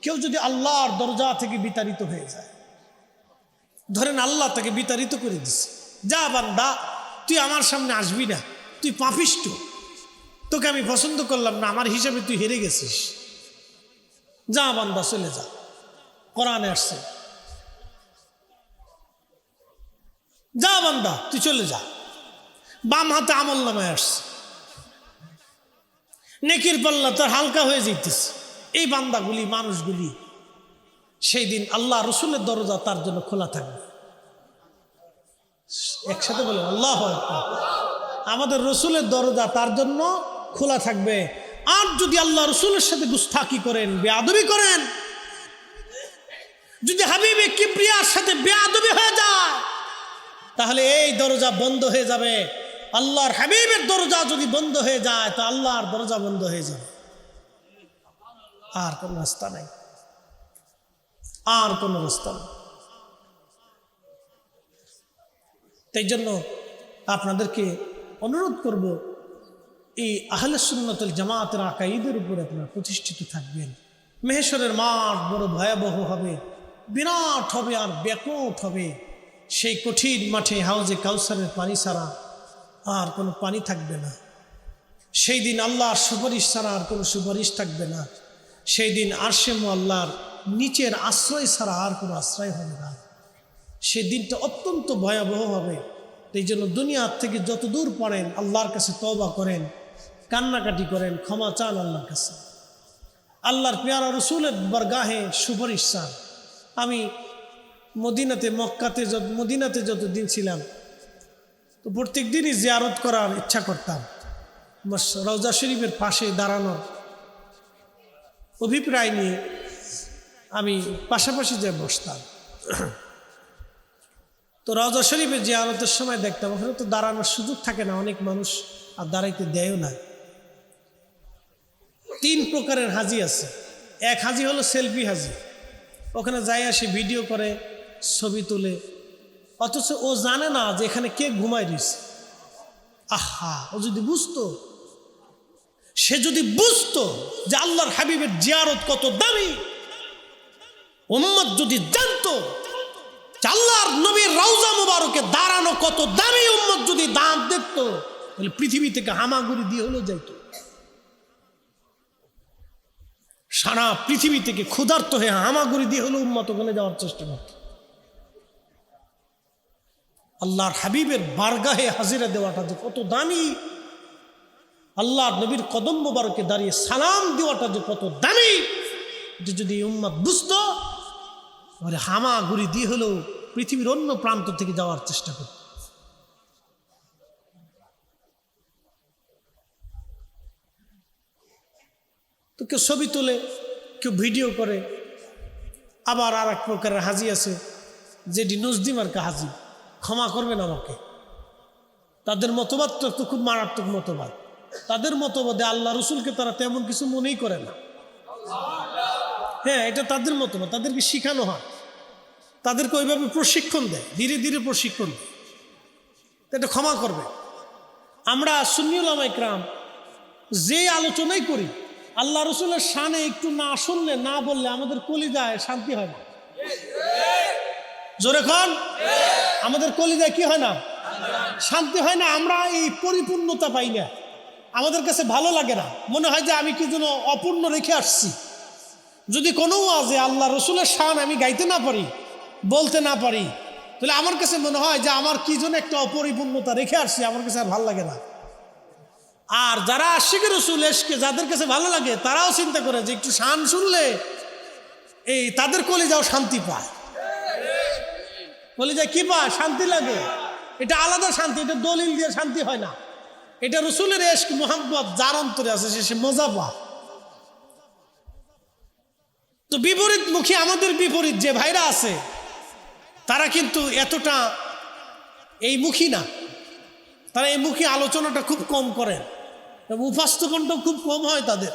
[SPEAKER 1] কেউ যদি আল্লাহর দরজা থেকে বিতাড়িত হয়ে যায়, ধরেন আল্লাহ তাকে বিতাড়িত করে দিছে, যা বান্দা তুই আমার সামনে আসবি না, তুই পাপিষ্ঠ, তোকে আমি পছন্দ করলাম না, আমার হিসাবে তুই হেরে গেছিস, যা বান্দা চলে যা। কোরআনে আসছে যা বান্দা তুই চলে যা। বাম হাতে আমল নামায় আসছে, নেকির পাল্লা তার হালকা হয়ে যেতেছে। এই বান্দাগুলি, মানুষগুলি সেই দিন আল্লাহ রসুলের দরজা তার জন্য খোলা থাকবে। একসাথে বলে আল্লাহু আকবার। আমাদের রসুলের দরজা তার জন্য খোলা থাকবে। আর যদি আল্লাহ রসুলের সাথে গুস্তাখি করেন, বেয়াদবি করেন, যদি হাবিবে কিবরিয়ার সাথে বেয়াদবি হয়ে যায়, তাহলে এই দরজা বন্ধ হয়ে যাবে। আল্লাহর হাবিবের দরজা যদি বন্ধ হয়ে যায় তো আল্লাহর দরজা বন্ধ হয়ে যাবে, আর কোনো রাস্তা নাই, আর কোনো রাস্তা নেই। তাই জন্য আপনাদেরকে অনুরোধ করব, এই আহলে সুন্নাত ওয়াল জামাতের আকাইদের উপরে আপনারা প্রতিষ্ঠিত থাকবেন। মেহেশরের মাঠ বড় ভয়াবহ হবে, বিরাট হবে আর ব্যাকুট হবে। সেই কঠিন মাঠে হাউজে কাউসারের পানি ছাড়া আর কোনো পানি থাকবে না। সেই দিন আল্লাহর সুপারিশ ছাড়া আর কোনো সুপারিশ থাকবে না। সেই দিন আরশে মুআল্লার নিচের আশ্রয় ছাড়া আর কোনো আশ্রয় হবে না। সেই দিনটা অত্যন্ত ভয়াবহ হবে। এই জন্য দুনিয়ার থেকে যত দূর পড়েন আল্লাহর কাছে তওবা করেন, কান্নাকাটি করেন, ক্ষমা চান আল্লাহর কাছে। আল্লাহর পেয়ারা রসুলের বরগাহে সুপারিশ চান। আমি মদিনাতে যতদিন ছিলাম তো প্রত্যেক দিনই জিয়ারত করার ইচ্ছা করতাম। রওজা শরীফের পাশে দাঁড়ানোর অভিপ্রায় নিয়ে আমি পাশাপাশি যে বসতাম। তো রওজা শরীফের জিয়ারতের সময় দেখতাম ওখানে তো দাঁড়ানোর সুযোগ থাকে না, অনেক মানুষ আর দাঁড়াইতে দেয়ও না। 3 প্রকারের হাজি আছে। এক হাজি হলো সেলফি হাজি, ওখানে যাই আসে ভিডিও করে, ছবি তুলে, অথচ ও জানে না যে এখানে কে ঘুমায় দিয়েছে। আহা, ও যদি বুঝতো, সে যদি বুঝতো যে আল্লাহর হাবিবের জিয়ারত কত দামি, উম্মত যদি জানতো যে আল্লাহর নবীর রওজা মুবারকে দাঁড়ানো কত দামি, উম্মত যদি দাঁত দেখতো তাহলে পৃথিবী থেকে হামাগুড়ি দিয়ে হলেও যাইতো। সারা পৃথিবী থেকে ক্ষুধার্ত হয়ে হামাগুড়ি দিয়ে হলেও উম্মত ওখানে যাওয়ার চেষ্টা করত। আল্লাহর হাবিবের বারগাহে হাজিরা দেওয়াটা যে কত দামি, আল্লাহর নবীর কদম মোবারকে দাঁড়িয়ে সালাম দেওয়াটা যে কত দামি, যে যদি উম্মত বুঝতো তাহলে হামাগুড়ি দিয়ে হলেও পৃথিবীর অন্য প্রান্ত থেকে যাওয়ার চেষ্টা করত। তো কেউ ছবি তোলে, কেউ ভিডিও করে, আবার আর এক প্রকারের হাজি আছে যেটি নজদিমার্কা হাজি, ক্ষমা করবেন আমাকে। তাদের মতবাদটা তো খুব মারাত্মক মতবাদ। তাদের মতবাদে আল্লাহ রসুলকে তারা তেমন কিছু মনেই করে না। হ্যাঁ, এটা তাদের মতবাদ, তাদেরকে শিখানো হয়, তাদেরকে ওইভাবে প্রশিক্ষণ দেয়, ধীরে ধীরে প্রশিক্ষণ দেয়। এটা ক্ষমা করবে। আমরা সুন্নি উলামা ইকরাম যে আলোচনাই করি, আল্লাহ রসুলের শানে একটু না শুনলে, না বললে আমাদের কলিজায় শান্তি হয় না। জোরে খন, আমাদের কলিজায় কি হয় না? শান্তি হয় না। আমরা এই পরিপূর্ণতা পাই না, আমাদের কাছে ভালো লাগে না। মনে হয় যে আমি কি যেন অপূর্ণ রেখে আসছি। যদি কোনো ওয়াজে আল্লাহ রসুলের শান আমি গাইতে না পারি, বলতে না পারি, তাহলে আমার কাছে মনে হয় যে আমার কি যেন একটা অপরিপূর্ণতা রেখে আসছি, আমার কাছে আর ভালো লাগে না। আর যারা আশিক রসুল এসকে যাদের কাছে ভালো লাগে, তারাও চিন্তা করে যে একটু শান শুনলে এই তাদের কলিজাও শান্তি পায়। কলিজায় কি পায়? শান্তি লাগে। এটা আলাদা শান্তি, এটা দলিল দিয়ে শান্তি হয় না। এটা রসুলের এশক মোহাম্মত যার অন্তরে আছে, সে মজা পায়। তো বিপরীতমুখী আমাদের বিপরীত যে ভাইরা আছে, তারা কিন্তু এতটা এই মুখী না। তারা এই মুখী আলোচনাটা খুব কম করেন এবং উপস্থাপনটাও খুব কম হয় তাদের।